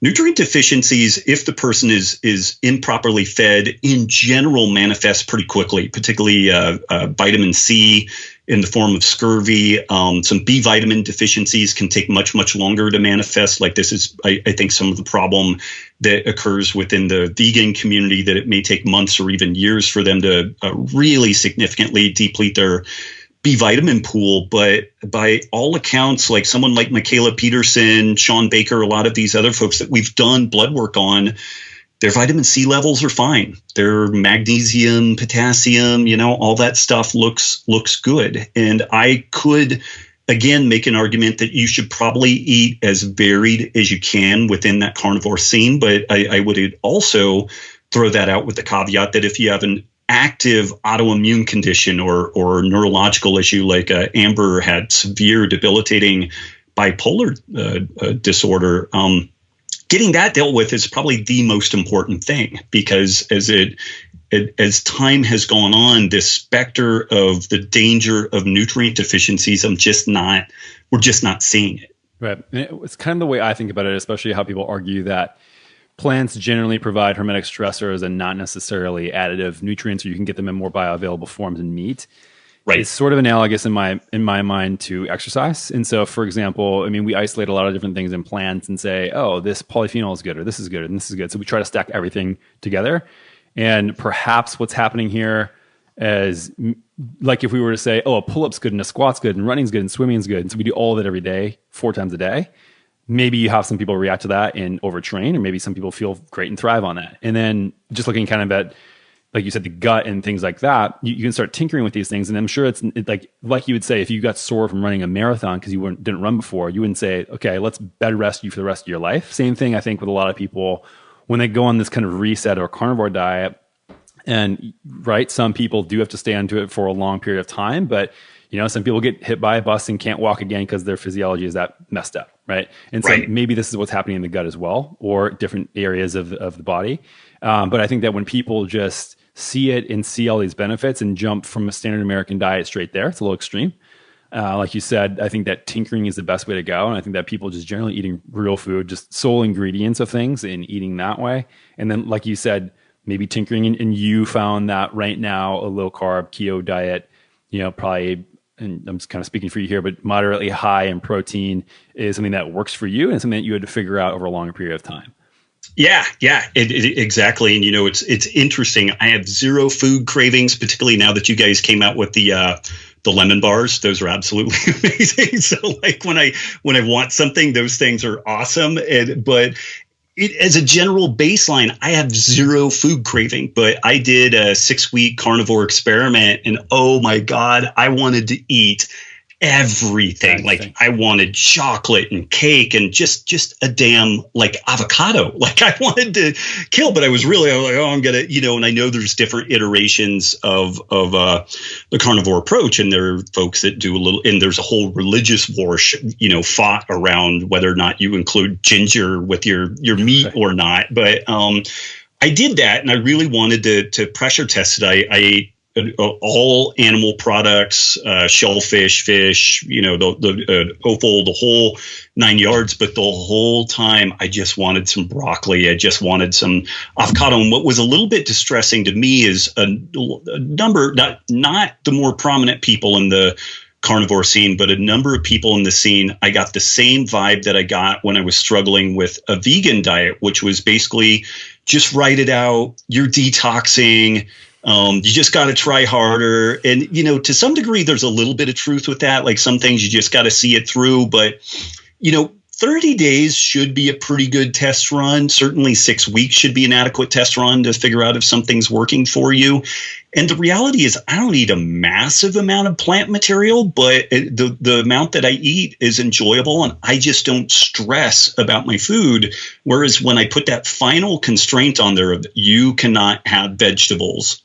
Nutrient deficiencies, if the person is improperly fed, in general manifest pretty quickly, particularly vitamin C in the form of scurvy. Some B vitamin deficiencies can take much, much longer to manifest. Like this is, I think, some of the problem that occurs within the vegan community, that it may take months or even years for them to really significantly deplete their B vitamin pool. But by all accounts, like someone like Michaela Peterson, Sean Baker, a lot of these other folks that we've done blood work on, their vitamin C levels are fine. Their magnesium, potassium, all that stuff looks good. And I could, again, make an argument that you should probably eat as varied as you can within that carnivore scene. But I would also throw that out with the caveat that if you have an active autoimmune condition or neurological issue like Amber had, severe debilitating bipolar disorder, getting that dealt with is probably the most important thing, because as time has gone on, this specter of the danger of nutrient deficiencies, we're just not seeing it. Right. And it's kind of the way I think about it, especially how people argue that plants generally provide hermetic stressors and not necessarily additive nutrients, or you can get them in more bioavailable forms in meat. Right. It's sort of analogous in my mind to exercise. And so, for example, we isolate a lot of different things in plants and say, oh, this polyphenol is good, or this is good, and this is good. So we try to stack everything together. And perhaps what's happening here is, like if we were to say, oh, a pull-up's good and a squat's good and running's good and swimming's good, and so we do all of it every day, 4 times a day, maybe you have some people react to that and overtrain, or maybe some people feel great and thrive on that. And then just looking kind of at, like you said, the gut and things like that, you can start tinkering with these things. And I'm sure it's like you would say, if you got sore from running a marathon because you didn't run before, you wouldn't say, okay, let's bed rest you for the rest of your life. Same thing, I think, with a lot of people when they go on this kind of reset or carnivore diet. And right, some people do have to stay onto it for a long period of time, but some people get hit by a bus and can't walk again because their physiology is that messed up, right? And so maybe this is what's happening in the gut as well, or different areas of the body. But I think that when people just see it and see all these benefits and jump from a standard American diet straight there, it's a little extreme. Like you said, I think that tinkering is the best way to go. And I think that people just generally eating real food, just sole ingredients of things and eating that way. And then, like you said, maybe tinkering. And you found that right now, a low carb keto diet, probably, and I'm just kind of speaking for you here, but moderately high in protein is something that works for you and something that you had to figure out over a longer period of time. Yeah, exactly. And it's interesting. I have zero food cravings, particularly now that you guys came out with the lemon bars. Those are absolutely amazing. So like when I want something, those things are awesome. But as a general baseline, I have zero food craving. But I did a 6-week carnivore experiment, and oh my God, I wanted to eat everything. Like I wanted chocolate and cake and just a damn avocado. Like I wanted to kill, but I was like, oh, I'm gonna, and I know there's different iterations of the carnivore approach, and there are folks that do a little, and there's a whole religious war, fought around whether or not you include ginger with your meat or not. But I did that, and I really wanted to pressure test it. I ate all animal products, shellfish, fish, the offal, the whole 9 yards. But the whole time I just wanted some broccoli. I just wanted some avocado. And what was a little bit distressing to me is a number, not the more prominent people in the carnivore scene, but a number of people in the scene, I got the same vibe that I got when I was struggling with a vegan diet, which was basically just write it out. You're detoxing. You just got to try harder. And, to some degree, there's a little bit of truth with that. Like some things you just got to see it through. But, 30 days should be a pretty good test run. Certainly 6 weeks should be an adequate test run to figure out if something's working for you. And the reality is I don't eat a massive amount of plant material, but the amount that I eat is enjoyable, and I just don't stress about my food. Whereas when I put that final constraint on there of you cannot have vegetables,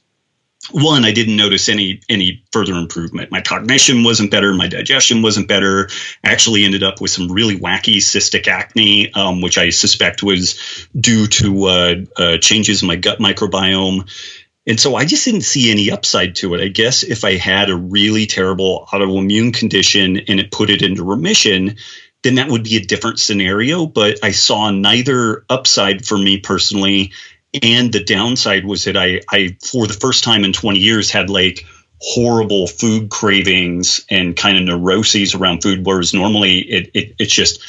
one, I didn't notice any further improvement. My cognition wasn't better. My digestion wasn't better. I actually ended up with some really wacky cystic acne, which I suspect was due to changes in my gut microbiome. And so I just didn't see any upside to it. I guess if I had a really terrible autoimmune condition and it put it into remission, then that would be a different scenario. But I saw neither upside for me personally. And the downside was that I, for the first time in 20 years, had like horrible food cravings and kind of neuroses around food, whereas normally it's just,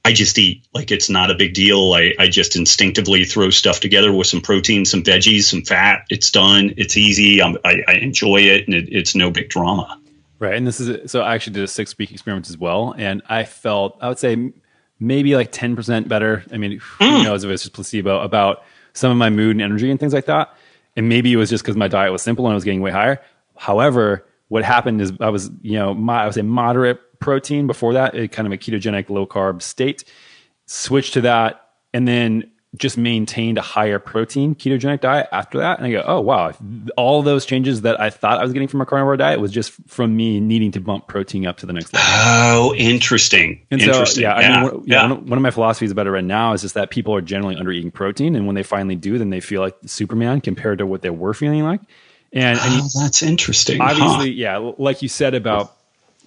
I just eat. Like it's not a big deal. I just instinctively throw stuff together with some protein, some veggies, some fat. It's done. It's easy. I enjoy it, and it's no big drama. Right. And so I actually did a 6-week experiment as well. And I felt, I would say maybe like 10% better. I mean, who knows if it's just placebo, about some of my mood and energy and things like that. And maybe it was just because my diet was simple and I was getting way higher. However, what happened is I was, I was a moderate protein before that, kind of a ketogenic low carb state, switched to that, and then just maintained a higher protein ketogenic diet after that. And I go, oh, wow. All those changes that I thought I was getting from a carnivore diet was just from me needing to bump protein up to the next level. Oh, interesting. And so, one of my philosophies about it right now is just that people are generally under eating protein. And when they finally do, then they feel like Superman compared to what they were feeling like. And that's interesting. Obviously, like you said about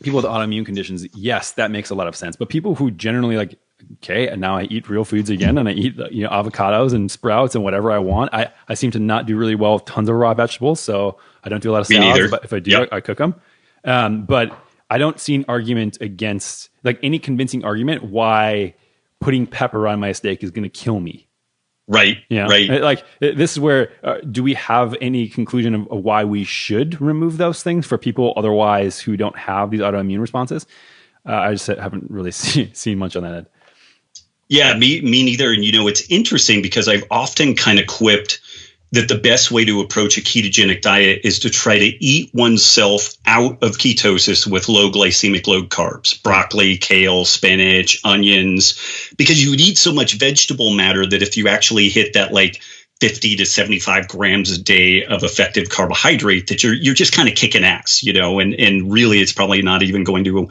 people with autoimmune conditions, yes, that makes a lot of sense. But people who generally like, okay, and now I eat real foods again, and I eat avocados and sprouts and whatever I want. I seem to not do really well with tons of raw vegetables, so I don't do a lot of salads. But if I do, I cook them. But I don't see an argument against, like, any convincing argument why putting pepper on my steak is going to kill me. Right. Right. Like, this is where do we have any conclusion of why we should remove those things for people otherwise who don't have these autoimmune responses? I just haven't really seen much on that. Yeah, me neither. And, it's interesting because I've often kind of quipped that the best way to approach a ketogenic diet is to try to eat oneself out of ketosis with low glycemic load carbs, broccoli, kale, spinach, onions, because you would eat so much vegetable matter that if you actually hit that like 50 to 75 grams a day of effective carbohydrate, that you're just kind of kicking ass, and really it's probably not even going to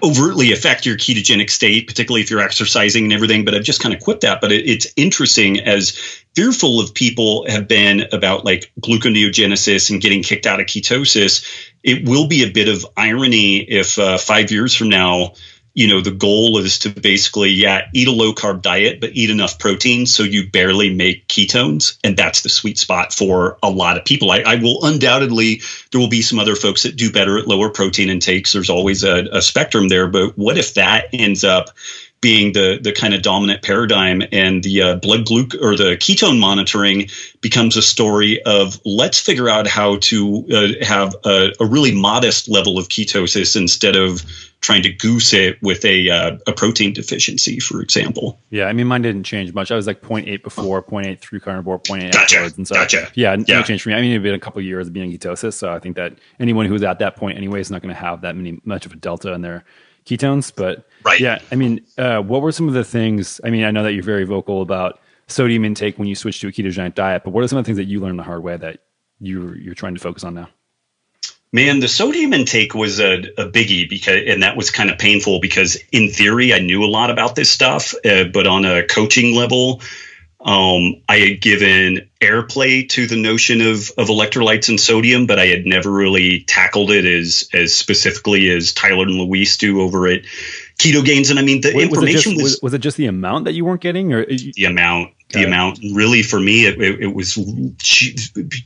overtly affect your ketogenic state, particularly if you're exercising and everything. But I've just kind of quipped that. But it's interesting, as fearful of people have been about like gluconeogenesis and getting kicked out of ketosis, it will be a bit of irony if 5 years from now, the goal is to basically, eat a low carb diet, but eat enough protein so you barely make ketones. And that's the sweet spot for a lot of people. I will undoubtedly, there will be some other folks that do better at lower protein intakes. There's always a spectrum there. But what if that ends up being the kind of dominant paradigm, and the blood glucose or the ketone monitoring becomes a story of let's figure out how to have a really modest level of ketosis instead of trying to goose it with a protein deficiency, for example. Yeah, I mean, mine didn't change much. I was like 0.8 before, 0.8 through carnivore, 0.8 Gotcha. afterwards. And so, no change for me. I mean, it's been a couple of years of being in ketosis, so I think that anyone who's at that point anyway is not going to have that much of a delta in their ketones. But yeah, I mean, what were some of the things? I mean, I know that you're very vocal about sodium intake when you switch to a ketogenic diet, but what are some of the things that you learned the hard way that you're trying to focus on now? Man, the sodium intake was a biggie and that was kind of painful because in theory, I knew a lot about this stuff, but on a coaching level, I had given airplay to the notion of electrolytes and sodium, but I had never really tackled it as specifically as Tyler and Luis do over at Keto Gains. And I mean, information was it just the amount that you weren't getting, or the amount? The amount, really, for me, it was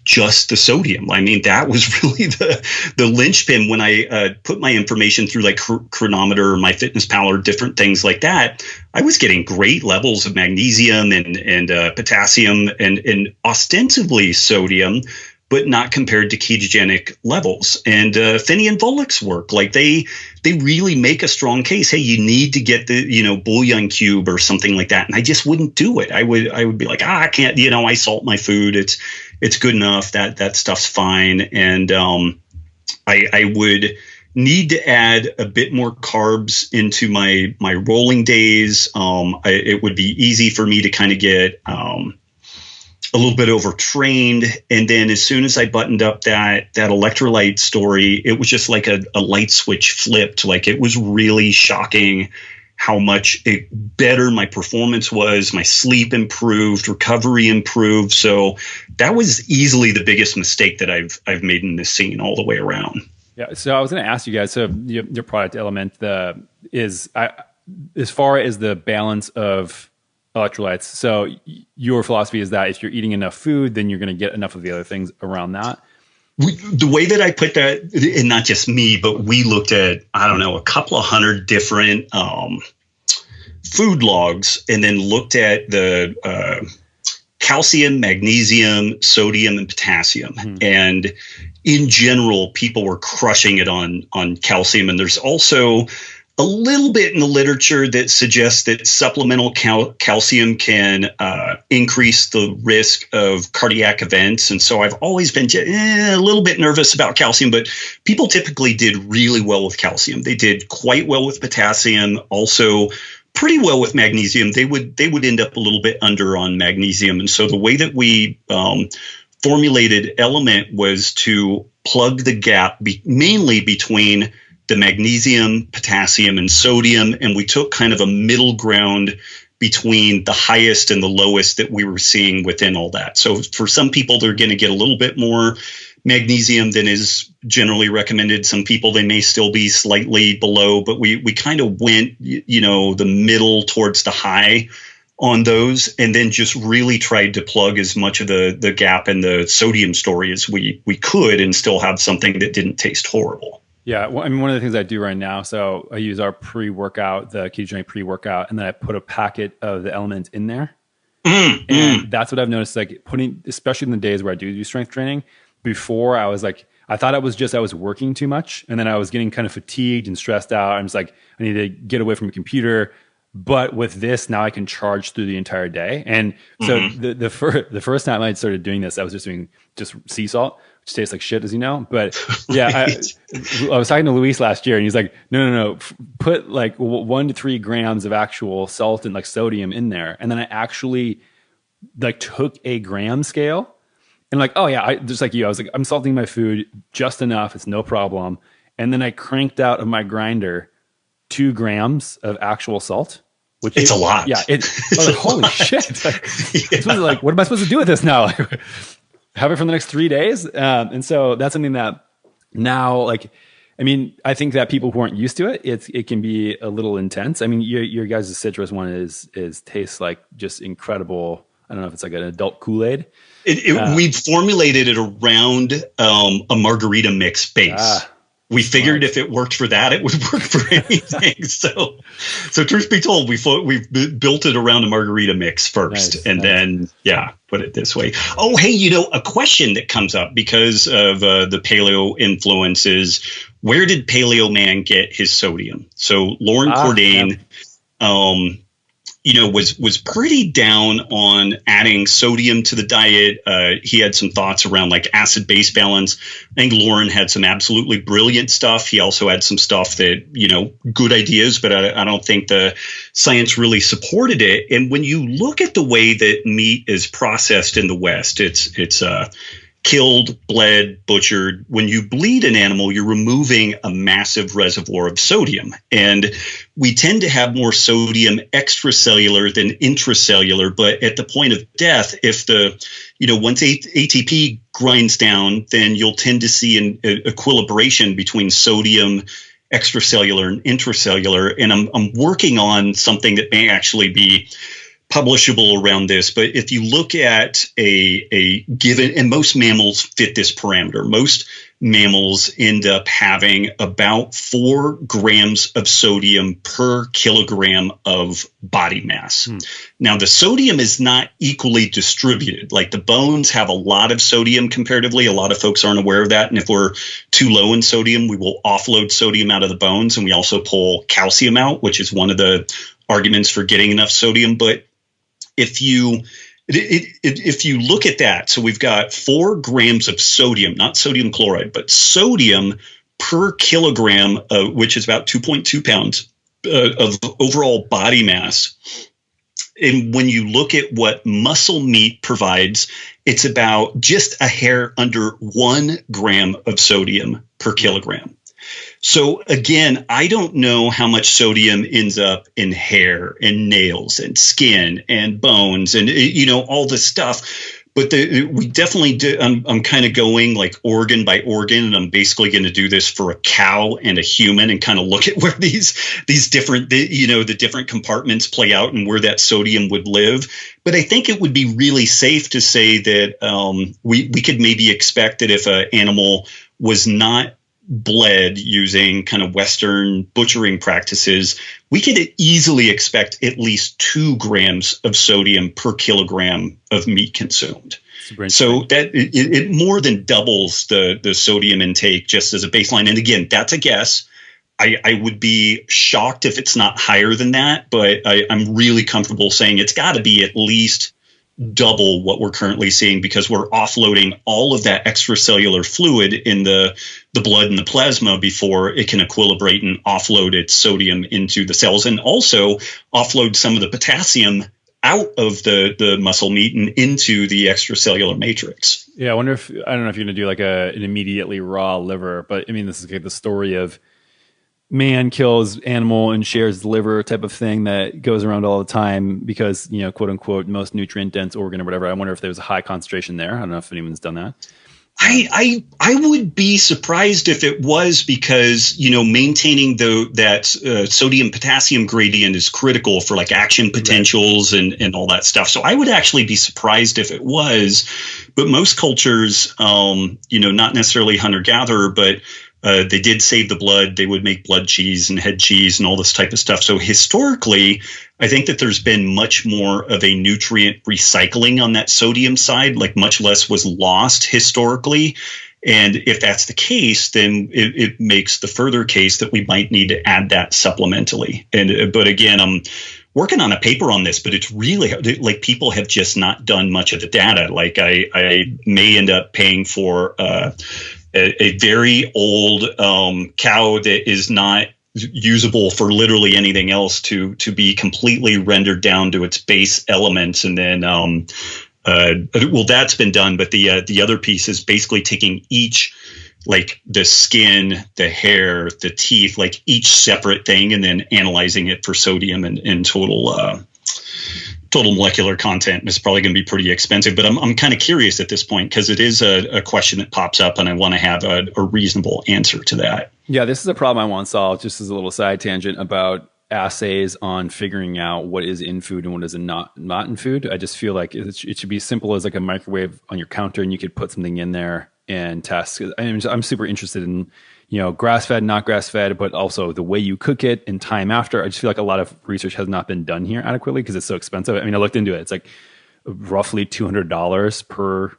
just the sodium. I mean, that was really the linchpin when I put my information through like Chronometer, MyFitnessPal, or different things like that. I was getting great levels of magnesium and potassium and ostensibly sodium, but not compared to ketogenic levels. And Finney and Volek's work, like they really make a strong case. Hey, you need to get the, bouillon cube or something like that. And I just wouldn't do it. I would be like, I can't, I salt my food. It's good enough. That stuff's fine. And I would need to add a bit more carbs into my rolling days. It would be easy for me to kind of get a little bit overtrained. And then as soon as I buttoned up that electrolyte story, it was just like a light switch flipped. Like, it was really shocking how much better my performance was. My sleep improved, recovery improved. So that was easily the biggest mistake that I've made in this scene all the way around. Yeah. So I was going to ask you guys, so your product element is as far as the balance of electrolytes. So your philosophy is that if you're eating enough food, then you're going to get enough of the other things around that. The way that I put that, and not just me, but we looked at, a couple of hundred different food logs, and then looked at the calcium, magnesium, sodium, and potassium. Mm-hmm. And in general, people were crushing it on calcium. And there's also a a little bit in the literature that suggests that supplemental calcium can increase the risk of cardiac events. And so I've always been a little bit nervous about calcium, but people typically did really well with calcium. They did quite well with potassium, also pretty well with magnesium. They would end up a little bit under on magnesium. And so the way that we formulated Element was to plug the gap mainly between the magnesium, potassium, and sodium. And we took kind of a middle ground between the highest and the lowest that we were seeing within all that. So for some people, they're going to get a little bit more magnesium than is generally recommended. Some people, they may still be slightly below, but we kind of went, the middle towards the high on those, and then just really tried to plug as much of the gap in the sodium story as we could and still have something that didn't taste horrible. Yeah, well, I mean, one of the things I do right now, so I use our pre-workout, the ketogenic pre-workout, and then I put a packet of the Element in there. And that's what I've noticed, like putting, especially in the days where I do strength training. Before I was like, I thought it was just I was working too much, and then I was getting kind of fatigued and stressed out. I'm just like, I need to get away from the computer. But with this, now I can charge through the entire day. And so the first time I started doing this, I was just doing just sea salt, which tastes like shit, as you know. But yeah, I was talking to Luis last year, and he's like, no, put like 1 to 3 grams of actual salt and like sodium in there. And then I actually like took a gram scale and like, oh yeah, just like you, I was like, I'm salting my food just enough. It's no problem. And then I cranked out of my grinder 2 grams of actual salt, which it's a lot. Yeah. I was like, holy shit. Like, what am I supposed to do with this now? Have it for the next 3 days. And so that's something that now, like, I mean, I think that people who aren't used to it, it can be a little intense. I mean, your guys' citrus one is tastes like just incredible. I don't know if it's like an adult Kool-Aid. We formulated it around a margarita mix base. We figured if it worked for that, it would work for anything. So truth be told, we built it around a margarita mix first, then put it this way. Oh, hey, a question that comes up because of the paleo influence is, where did Paleo Man get his sodium? So Lauren Cordain, was pretty down on adding sodium to the diet. He had some thoughts around like acid-base balance. I think Lauren had some absolutely brilliant stuff. He also had some stuff that, good ideas, but I don't think the science really supported it. And when you look at the way that meat is processed in the West, it's killed, bled, butchered. When you bleed an animal, you're removing a massive reservoir of sodium. And we tend to have more sodium extracellular than intracellular. But at the point of death, if once ATP grinds down, then you'll tend to see an equilibration between sodium extracellular and intracellular. And I'm working on something that may actually be publishable around this, but if you look at a given, and most mammals fit this parameter, most mammals end up having about 4 grams of sodium per kilogram of body mass. Now, the sodium is not equally distributed. Like the bones have a lot of sodium comparatively. A lot of folks aren't aware of that. And if we're too low in sodium, we will offload sodium out of the bones. And we also pull calcium out, which is one of the arguments for getting enough sodium. But if you look at that, so we've got 4 grams of sodium, not sodium chloride, but sodium per kilogram, which is about 2.2 pounds of overall body mass. And when you look at what muscle meat provides, it's about just a hair under 1 gram of sodium per kilogram. So again, I don't know how much sodium ends up in hair and nails and skin and bones and, all this stuff. But we definitely do. I'm kind of going like organ by organ, and I'm basically going to do this for a cow and a human and kind of look at where these different, the different compartments play out and where that sodium would live. But I think it would be really safe to say that we could maybe expect that if an animal was not bled using kind of Western butchering practices, we could easily expect at least 2 grams of sodium per kilogram of meat consumed. So that it more than doubles the sodium intake just as a baseline. And again, that's a guess. I would be shocked if it's not higher than that, but I'm really comfortable saying it's got to be at least double what we're currently seeing, because we're offloading all of that extracellular fluid in the blood and the plasma before it can equilibrate and offload its sodium into the cells, and also offload some of the potassium out of the muscle meat and into the extracellular matrix. Yeah, I don't know if you're going to do like an immediately raw liver, but I mean, this is like the story of man kills animal and shares the liver type of thing that goes around all the time because, quote unquote, most nutrient dense organ or whatever. I wonder if there was a high concentration there. I don't know if anyone's done that. I would be surprised if it was, because, maintaining that sodium potassium gradient is critical for like action potentials and all that stuff. So I would actually be surprised if it was, but most cultures, not necessarily hunter-gatherer, but they did save the blood. They would make blood cheese and head cheese and all this type of stuff. So historically, I think that there's been much more of a nutrient recycling on that sodium side, like much less was lost historically. And if that's the case, then it makes the further case that we might need to add that supplementally. But again, I'm working on a paper on this, but it's really like people have just not done much of the data. Like I may end up paying for a very old cow that is not usable for literally anything else to be completely rendered down to its base elements. And then, that's been done. But the other piece is basically taking each, like the skin, the hair, the teeth, like each separate thing, and then analyzing it for sodium and total molecular content. And it's probably going to be pretty expensive, but I'm kind of curious at this point, because it is a question that pops up and I want to have a reasonable answer to that. Yeah, this is a problem I want solved, just as a little side tangent about assays on figuring out what is in food and what is not in food. I just feel like it should be simple as like a microwave on your counter, and you could put something in there and test. I'm super interested in, grass-fed, not grass-fed, but also the way you cook it and time after. I just feel like a lot of research has not been done here adequately because it's so expensive. I mean, I looked into it. It's like roughly $200 per,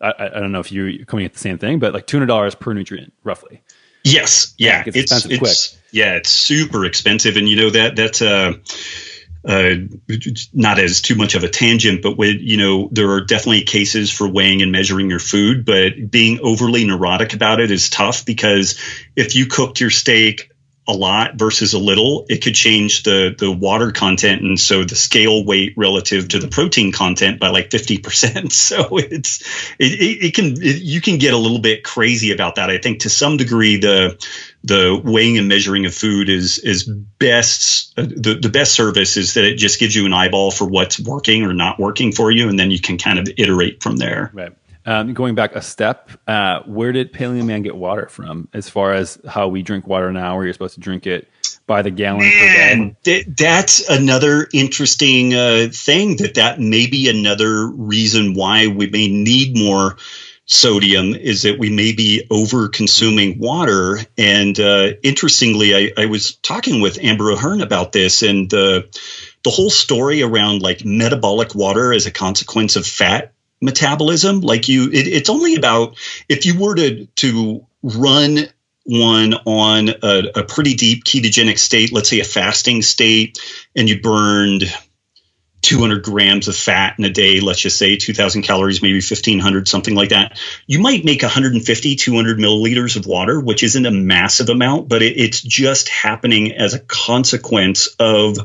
I don't know if you're coming at the same thing, but like $200 per nutrient, roughly. Yes. Yeah. It's expensive quick. Yeah, it's super expensive. And, that's not as too much of a tangent, but there are definitely cases for weighing and measuring your food, but being overly neurotic about it is tough, because if you cooked your steak a lot versus a little, it could change the water content, and so the scale weight relative to the protein content by like 50%. So you can get a little bit crazy about that. I think to some degree the weighing and measuring of food is best. The best service is that it just gives you an eyeball for what's working or not working for you, and then you can kind of iterate from there. Right. Going back a step, where did Paleo Man get water from, as far as how we drink water now, where you're supposed to drink it by the gallon per day? That's another interesting thing, that may be another reason why we may need more sodium, is that we may be over consuming water. And interestingly, I was talking with Amber Ahern about this, and the whole story around like metabolic water as a consequence of fat metabolism, like it's only about, if you were to run one on a pretty deep ketogenic state, let's say a fasting state, and you burned 200 grams of fat in a day, let's just say 2,000 calories, maybe 1,500, something like that, you might make 150, 200 milliliters of water, which isn't a massive amount, but it's just happening as a consequence of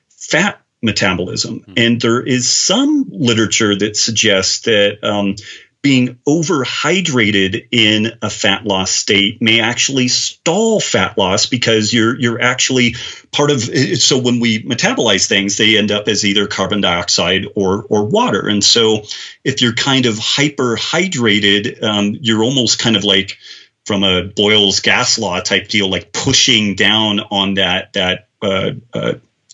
fat metabolism. And there is some literature that suggests that being overhydrated in a fat loss state may actually stall fat loss, because you're actually part of it. So when we metabolize things, they end up as either carbon dioxide or water. And so if you're kind of hyperhydrated, you're almost kind of like, from a Boyle's gas law type deal, like pushing down on that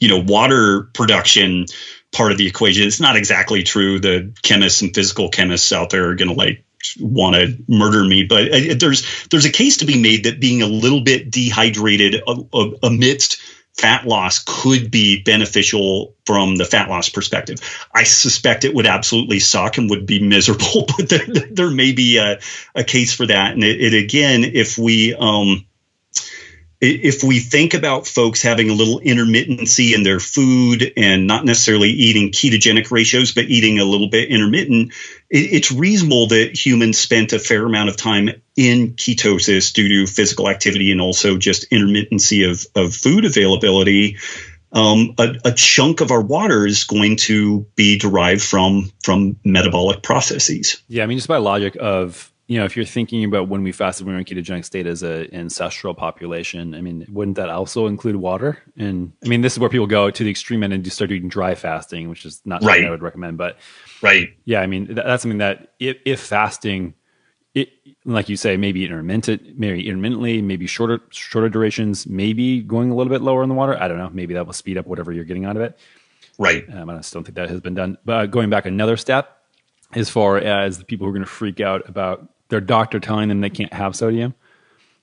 water production part of the equation. It's not exactly true. The chemists and physical chemists out there are going to like want to murder me, but there's a case to be made that being a little bit dehydrated amidst fat loss could be beneficial from the fat loss perspective. I suspect it would absolutely suck and would be miserable, but there may be a case for that. And it again, if we if we think about folks having a little intermittency in their food and not necessarily eating ketogenic ratios, but eating a little bit intermittent, it's reasonable that humans spent a fair amount of time in ketosis due to physical activity and also just intermittency of food availability. A chunk of our water is going to be derived from metabolic processes. Yeah, I mean, just by logic of, if you're thinking about when we fasted, when we were in ketogenic state as an ancestral population, I mean, wouldn't that also include water? And I mean, this is where people go to the extreme end and do start doing dry fasting, which is not something I would recommend. But yeah, I mean, that's something that if fasting, like you say, maybe intermittently, maybe shorter durations, maybe going a little bit lower in the water. I don't know. Maybe that will speed up whatever you're getting out of it. Right. I still don't think that has been done. But going back another step, as far as the people who are going to freak out about their doctor telling them they can't have sodium,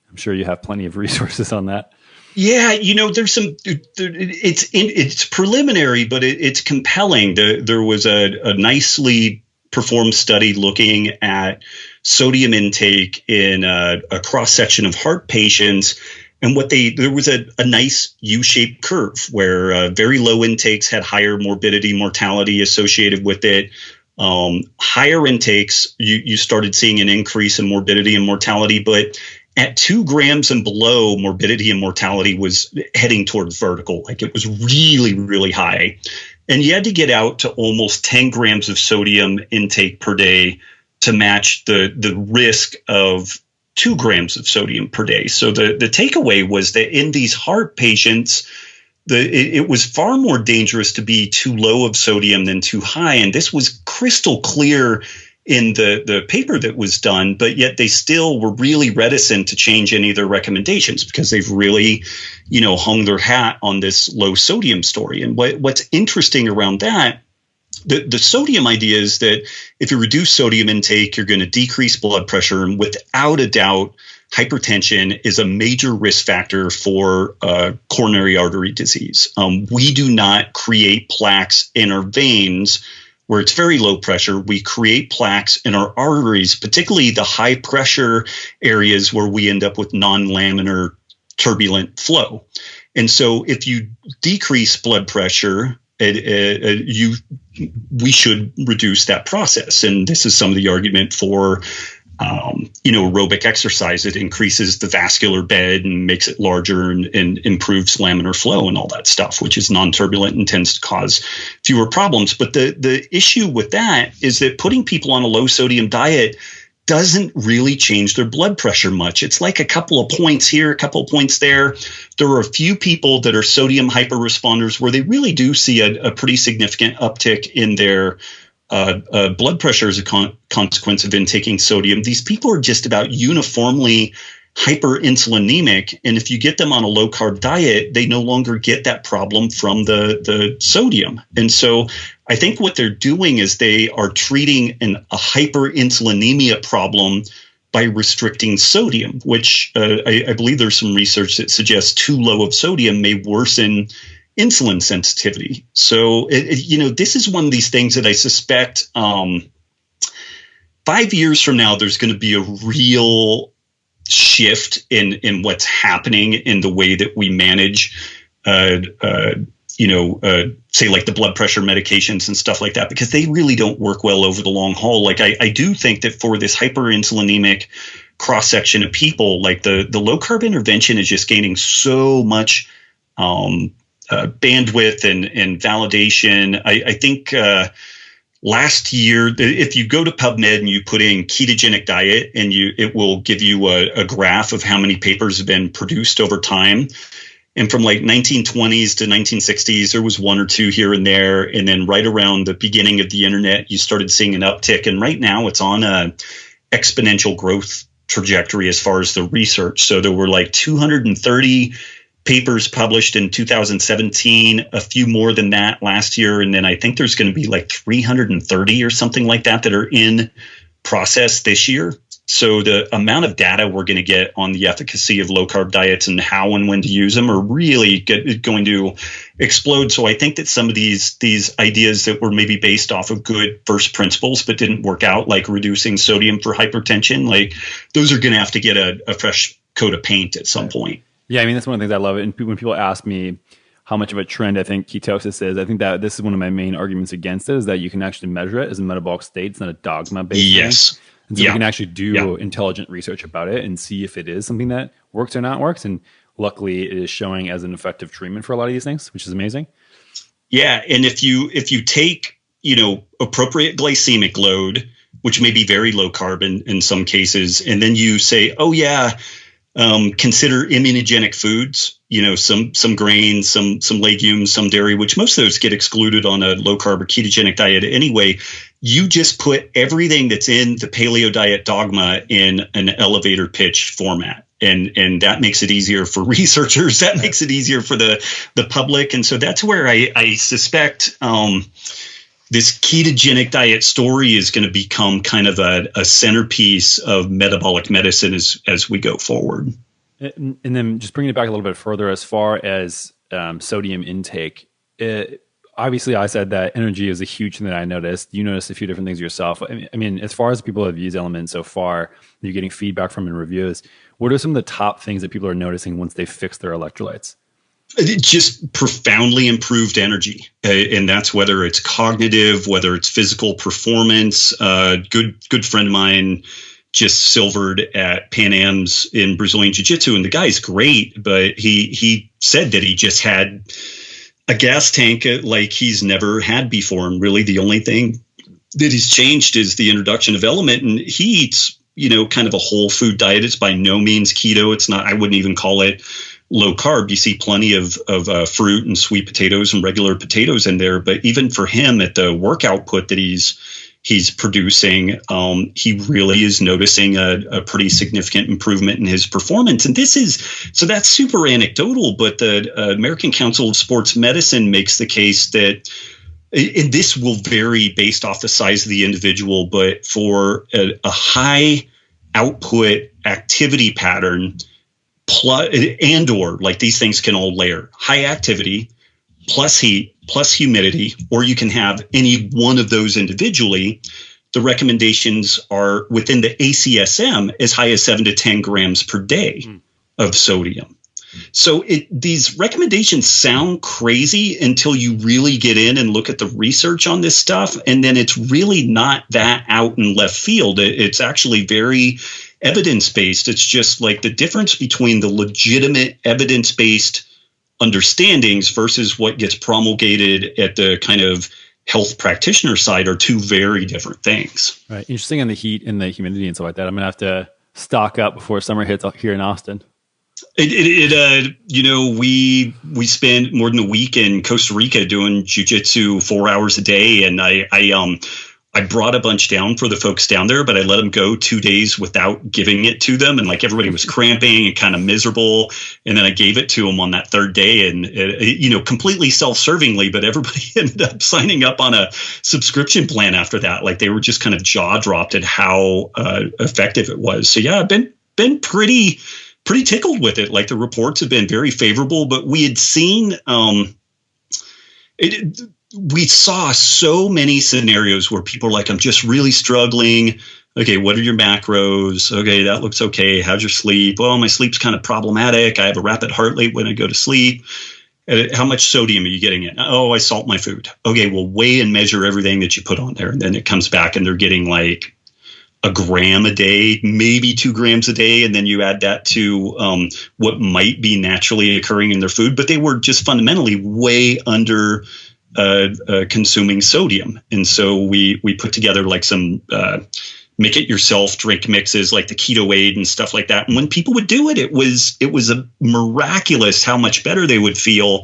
I'm sure you have plenty of resources on that. Yeah, there's some. It's preliminary, but it's compelling. There was a nicely performed study looking at sodium intake in a cross section of heart patients, and there was a nice U-shaped curve where very low intakes had higher morbidity, mortality associated with it. Higher intakes, you started seeing an increase in morbidity and mortality, but at 2 grams and below, morbidity and mortality was heading towards vertical. Like it was really, really high. And you had to get out to almost 10 grams of sodium intake per day to match the risk of 2 grams of sodium per day. So the takeaway was that in these heart patients, it was far more dangerous to be too low of sodium than too high. And this was crystal clear in the paper that was done, but yet they still were really reticent to change any of their recommendations because they've really, hung their hat on this low sodium story. And what's interesting around that, the sodium idea is that if you reduce sodium intake, you're going to decrease blood pressure. And without a doubt, hypertension is a major risk factor for coronary artery disease. We do not create plaques in our veins where it's very low pressure. We create plaques in our arteries, particularly the high pressure areas where we end up with non-laminar turbulent flow. And so if you decrease blood pressure, we should reduce that process. And this is some of the argument for aerobic exercise. It increases the vascular bed and makes it larger and improves laminar flow and all that stuff, which is non-turbulent and tends to cause fewer problems. But the issue with that is that putting people on a low sodium diet doesn't really change their blood pressure much. It's like a couple of points here, a couple of points there. There are a few people that are sodium hyperresponders where they really do see a pretty significant uptick in their blood pressure as a consequence of intaking sodium. These people are just about uniformly hyperinsulinemic. And if you get them on a low carb diet, they no longer get that problem from the sodium. And so I think what they're doing is they are treating a hyperinsulinemia problem by restricting sodium, which I believe there's some research that suggests too low of sodium may worsen insulin sensitivity. So, this is one of these things that I suspect 5 years from now, there's going to be a real shift in what's happening in the way that we manage, say like the blood pressure medications and stuff like that, because they really don't work well over the long haul. Like I do think that for this hyperinsulinemic cross section of people, like the low carb intervention is just gaining so much bandwidth and validation. I think last year, if you go to PubMed and you put in ketogenic diet, and it will give you a graph of how many papers have been produced over time. And from like 1920s to 1960s, there was one or two here and there. And then right around the beginning of the internet, you started seeing an uptick. And right now it's on a exponential growth trajectory as far as the research. So there were like 230 papers published in 2017, a few more than that last year. And then I think there's going to be like 330 or something like that are in process this year. So the amount of data we're going to get on the efficacy of low carb diets and how and when to use them are really going to explode. So I think that some of these ideas that were maybe based off of good first principles but didn't work out, like reducing sodium for hypertension, like those are going to have to get a fresh coat of paint at some point. Yeah, I mean, that's one of the things I love. And when people ask me how much of a trend I think ketosis is, I think that this is one of my main arguments against it, is that you can actually measure it as a metabolic state. It's not a dogma-based thing. Yes. And so we can actually do intelligent research about it and see if it is something that works or not works. And luckily, it is showing as an effective treatment for a lot of these things, which is amazing. Yeah, and if you take, appropriate glycemic load, which may be very low carb in some cases, and then you say, consider immunogenic foods, some grains, some legumes, some dairy, which most of those get excluded on a low carb or ketogenic diet anyway. You just put everything that's in the paleo diet dogma in an elevator pitch format. And that makes it easier for researchers. That makes it easier for the public. And so that's where I suspect this ketogenic diet story is going to become kind of a centerpiece of metabolic medicine as we go forward. And then just bringing it back a little bit further, as far as sodium intake, obviously I said that energy is a huge thing that I noticed. You noticed a few different things yourself. I mean, as far as people have used Element so far, you're getting feedback from in reviews. What are some of the top things that people are noticing once they fix their electrolytes? It just profoundly improved energy. And that's whether it's cognitive, whether it's physical performance. Good friend of mine just silvered at Pan Am's in Brazilian Jiu-Jitsu, and the guy's great, but he said that he just had a gas tank like he's never had before. And really the only thing that he's changed is the introduction of Element, and he eats, kind of a whole food diet. It's by no means keto. It's not, I wouldn't even call it low carb. You see plenty of fruit and sweet potatoes and regular potatoes in there. But even for him, at the work output that he's producing, he really is noticing a pretty significant improvement in his performance. And so that's super anecdotal, but the American Council of Sports Medicine makes the case that, and this will vary based off the size of the individual, but for a high output activity pattern, or like these things can all layer high activity plus heat plus humidity, or you can have any one of those individually. The recommendations are within the ACSM as high as 7 to 10 grams per day of sodium. So these recommendations sound crazy until you really get in and look at the research on this stuff. And then it's really not that out in left field. It's actually very evidence-based. It's just like the difference between the legitimate evidence-based understandings versus what gets promulgated at the kind of health practitioner side are two very different things. Right. Interesting on the heat and the humidity and stuff like that. I'm going to have to stock up before summer hits here in Austin. We spent more than a week in Costa Rica doing jiu-jitsu 4 hours a day. And I brought a bunch down for the folks down there, but I let them go 2 days without giving it to them. And like everybody was cramping and kind of miserable. And then I gave it to them on that third day, and completely self-servingly, but everybody ended up signing up on a subscription plan after that. Like they were just kind of jaw dropped at how effective it was. So yeah, I've been pretty tickled with it. Like the reports have been very favorable, but we had seen, we saw so many scenarios where people are like, I'm just really struggling. Okay, what are your macros? Okay, that looks okay. How's your sleep? Well, my sleep's kind of problematic. I have a rapid heart rate when I go to sleep. How much sodium are you getting in? Oh, I salt my food. Okay, well, weigh and measure everything that you put on there. And then it comes back and they're getting like a gram a day, maybe 2 grams a day. And then you add that to what might be naturally occurring in their food. But they were just fundamentally way under consuming sodium. And so we put together like some make it yourself drink mixes like the Keto Aid and stuff like that. And when people would do it, it was a miraculous how much better they would feel.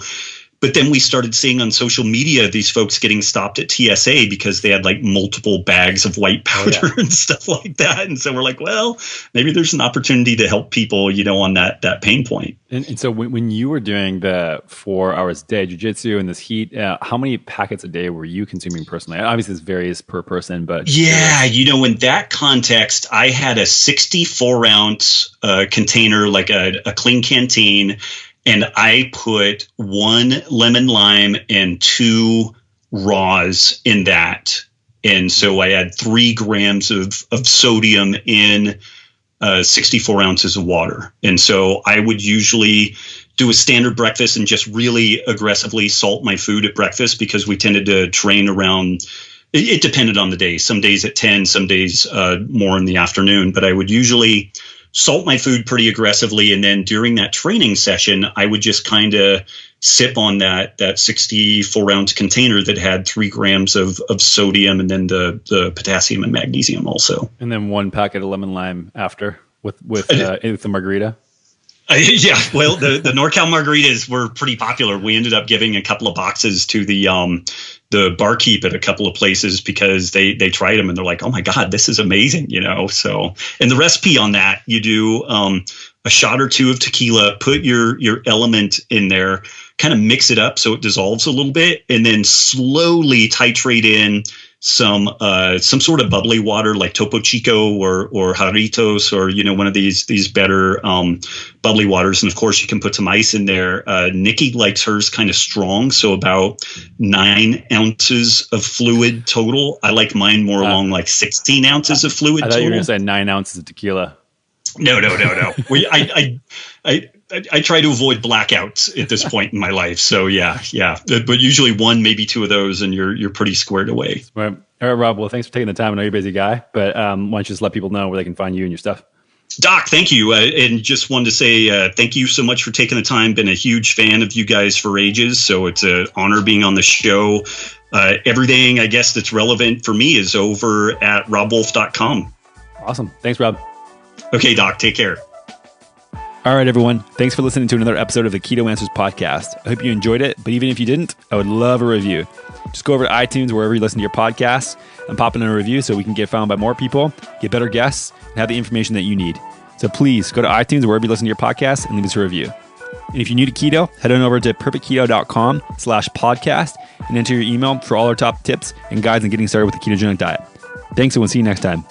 But then we started seeing on social media these folks getting stopped at TSA because they had like multiple bags of white powder and stuff like that. And so we're like, well, maybe there's an opportunity to help people, on that pain point. And so when you were doing the 4 hours a day jiu-jitsu in this heat, how many packets a day were you consuming personally? Obviously, this varies per person, but yeah, in that context, I had a 64-ounce container, like a clean canteen. And I put 1 lemon lime and 2 raws in that. And so I had 3 grams of sodium in 64 ounces of water. And so I would usually do a standard breakfast and just really aggressively salt my food at breakfast, because we tended to train around, it depended on the day. Some days at 10, some days more in the afternoon. But I would usually salt my food pretty aggressively. And then during that training session, I would just kind of sip on that 64 ounce container that had 3 grams of sodium, and then the potassium and magnesium also. And then 1 packet of lemon lime after with the margarita. Yeah, well, the NorCal margaritas were pretty popular. We ended up giving a couple of boxes to the barkeep at a couple of places, because they tried them and they're like, oh my God, this is amazing, So, and the recipe on that, you do a shot or 2 of tequila, put your element in there, kind of mix it up so it dissolves a little bit, and then slowly titrate in some sort of bubbly water like Topo Chico or Jarritos, or one of these better bubbly waters. And of course you can put some ice in there. Nikki likes hers kind of strong, so about 9 ounces of fluid total. I like mine more along like 16 ounces of fluid. I thought total. You were going to say 9 ounces of tequila. No. I try to avoid blackouts at this point in my life. So yeah. But usually 1, maybe 2 of those, and you're pretty squared away. Right. All right, Rob. Well, thanks for taking the time. I know you're a busy guy, but why don't you just let people know where they can find you and your stuff? Doc, thank you. And just wanted to say thank you so much for taking the time. Been a huge fan of you guys for ages. So it's an honor being on the show. Everything, I guess, that's relevant for me is over at robbwolf.com. Awesome. Thanks, Rob. Okay, Doc. Take care. All right, everyone. Thanks for listening to another episode of the Keto Answers podcast. I hope you enjoyed it, but even if you didn't, I would love a review. Just go over to iTunes, wherever you listen to your podcasts, and pop in a review so we can get found by more people, get better guests, and have the information that you need. So please go to iTunes, wherever you listen to your podcasts, and leave us a review. And if you're new to keto, head on over to perfectketo.com/podcast and enter your email for all our top tips and guides on getting started with the ketogenic diet. Thanks, and we'll see you next time.